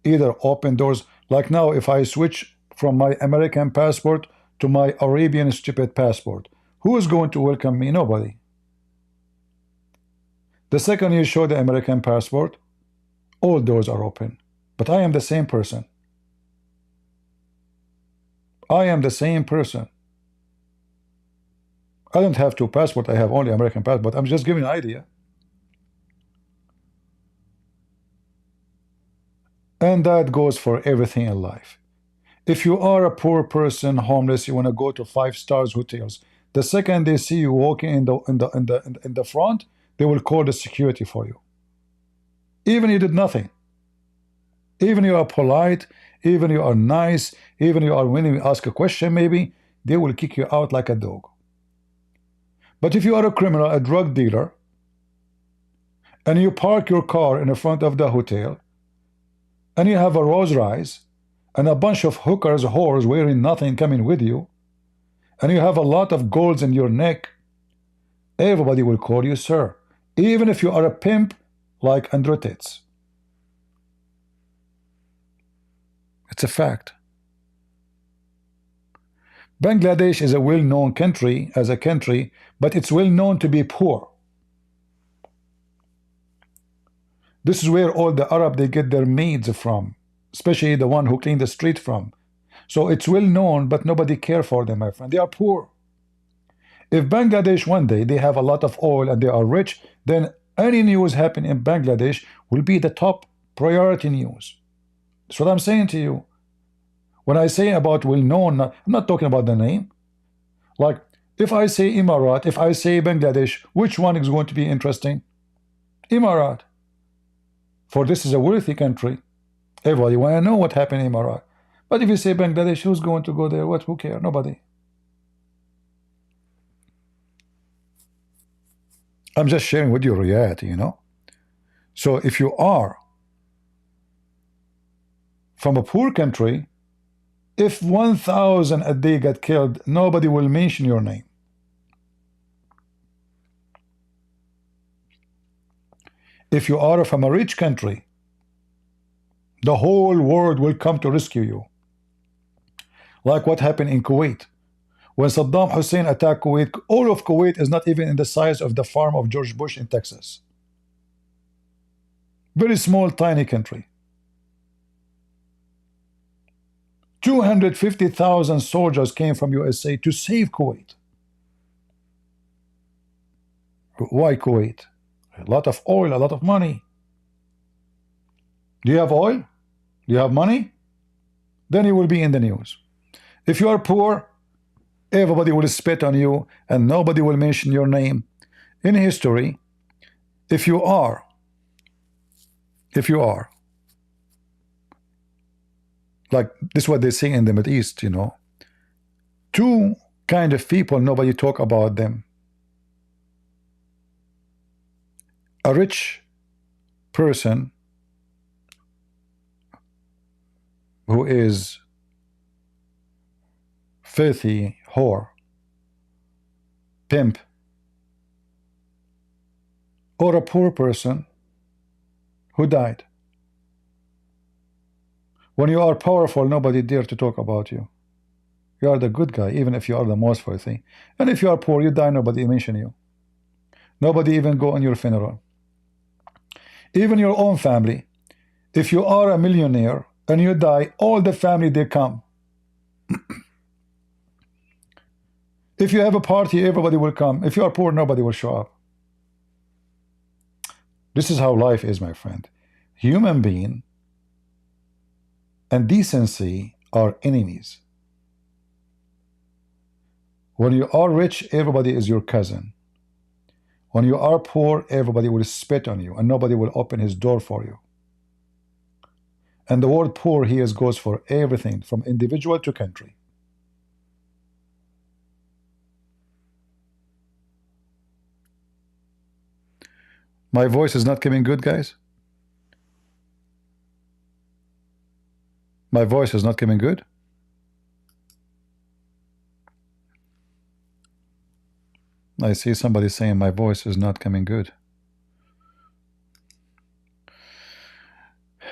either open doors. Like now, if I switch from my American passport to my Arabian stupid passport. Who is going to welcome me? Nobody. The second you show the American passport, all doors are open. But I am the same person. I am the same person. I don't have two passports. I have only American passport. I'm just giving an idea. And that goes for everything in life. If you are a poor person, homeless, you want to go to 5-star hotels. The second they see you walking in the front, they will call the security for you. Even you did nothing. Even you are polite, even you are nice, even you are when you ask a question, maybe they will kick you out like a dog. But if you are a criminal, a drug dealer, and you park your car in the front of the hotel, and you have a Rolls Royce, and a bunch of hookers, whores wearing nothing coming with you, and you have a lot of golds in your neck, everybody will call you sir, even if you are a pimp like Andrew Tate. It's a fact. Bangladesh is a well-known country as a country, but it's well known to be poor. This is where all the Arab they get their maids from, especially the one who clean the street from. So it's well known, but nobody care for them, my friend. They are poor. If Bangladesh one day they have a lot of oil and they are rich, then any news happen in Bangladesh will be the top priority news. That's what I'm saying to you. When I say about well known, I'm not talking about the name. Like if I say Emirat, if I say Bangladesh, which one is going to be interesting? Emirat. For this is a wealthy country. Everybody want to know what happened in Emirat. But if you say Bangladesh, who's going to go there? What? Who cares? Nobody. I'm just sharing with you reality, you know. So if you are from a poor country, if 1,000 a day get killed, nobody will mention your name. If you are from a rich country, the whole world will come to rescue you. Like what happened in Kuwait. When Saddam Hussein attacked Kuwait, all of Kuwait is not even in the size of the farm of George Bush in Texas. Very small, tiny country. 250,000 soldiers came from USA to save Kuwait. Why Kuwait? A lot of oil, a lot of money. Do you have oil? Do you have money? Then you will be in the news. If you are poor, everybody will spit on you and nobody will mention your name. In history, if you are like this is what they say in the Middle East, you know, two kind of people nobody talk about them. A rich person who is filthy whore, pimp, or a poor person who died. When you are powerful, nobody dare to talk about you. You are the good guy, even if you are the most filthy. And if you are poor, you die, nobody mention you. Nobody even go on your funeral. Even your own family. If you are a millionaire and you die, all the family they come. If you have a party, everybody will come. If you are poor, nobody will show up. This is how life is, my friend. Human being and decency are enemies. When you are rich, everybody is your cousin. When you are poor, everybody will spit on you and nobody will open his door for you. And the word poor here goes for everything from individual to country. My voice is not coming good, guys? My voice is not coming good? I see somebody saying my voice is not coming good.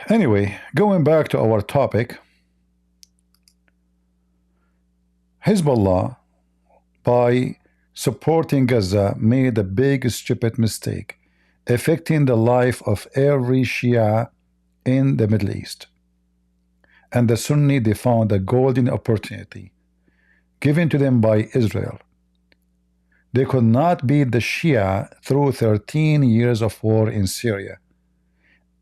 Anyway, going back to our topic. Hezbollah, by supporting Gaza, made a big stupid mistake, affecting the life of every Shia in the Middle East. And the Sunni, they found a golden opportunity given to them by Israel. They could not beat the Shia through 13 years of war in Syria.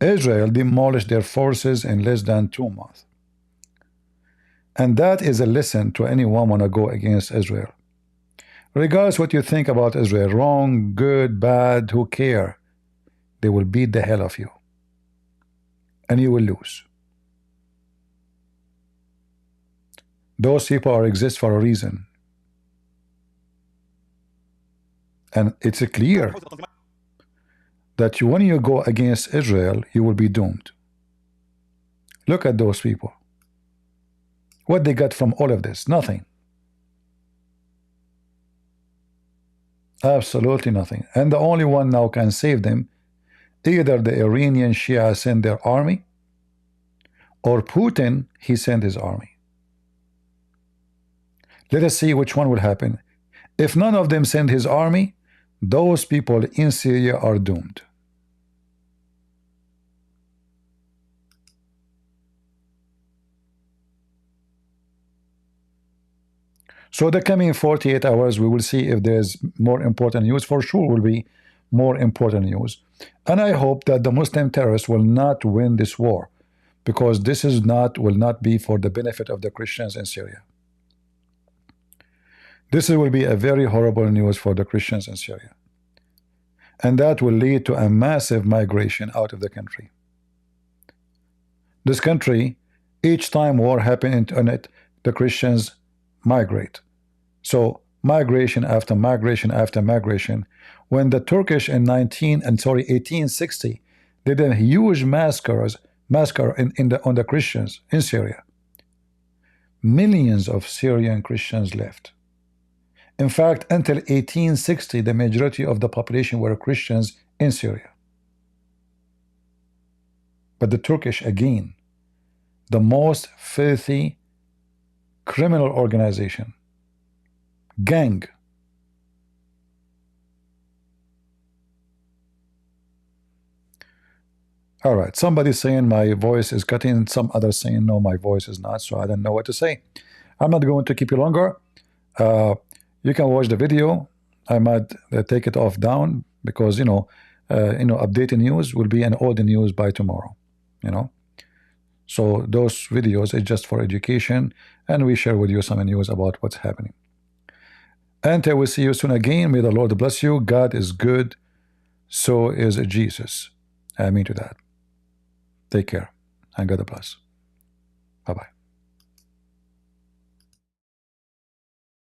Israel demolished their forces in less than 2 months. And that is a lesson to anyone want to go against Israel. Regardless what you think about Israel, wrong, good, bad, who care? They will beat the hell of you. And you will lose. Those people exist for a reason. And it's clear that when you go against Israel, you will be doomed. Look at those people. What they got from all of this? Nothing. Absolutely nothing. And the only one now can save them, either the Iranian Shia send their army, or Putin, he sent his army. Let us see which one will happen. If none of them send his army, those people in Syria are doomed. So the coming 48 hours, we will see if there's more important news. For sure will be more important news. And I hope that the Muslim terrorists will not win this war, because this is will not be for the benefit of the Christians in Syria. This will be a very horrible news for the Christians in Syria. And that will lead to a massive migration out of the country. This country, each time war happens in it, the Christians migrate. So migration after migration after migration. When the Turkish in 1860 did a huge massacre on the Christians in Syria, millions of Syrian Christians left. In fact, until 1860, the majority of the population were Christians in Syria. But the Turkish, again, the most filthy criminal organization, gang. All right, somebody's saying my voice is cutting, some others saying no, my voice is not, so I don't know what to say. I'm not going to keep you longer. You can watch the video. I might take it off down because updated news will be an old news by tomorrow. So those videos are just for education, and we share with you some news about what's happening. And I will see you soon again. May the Lord bless you. God is good. So is Jesus. Amen to that. Take care and God bless. Bye-bye.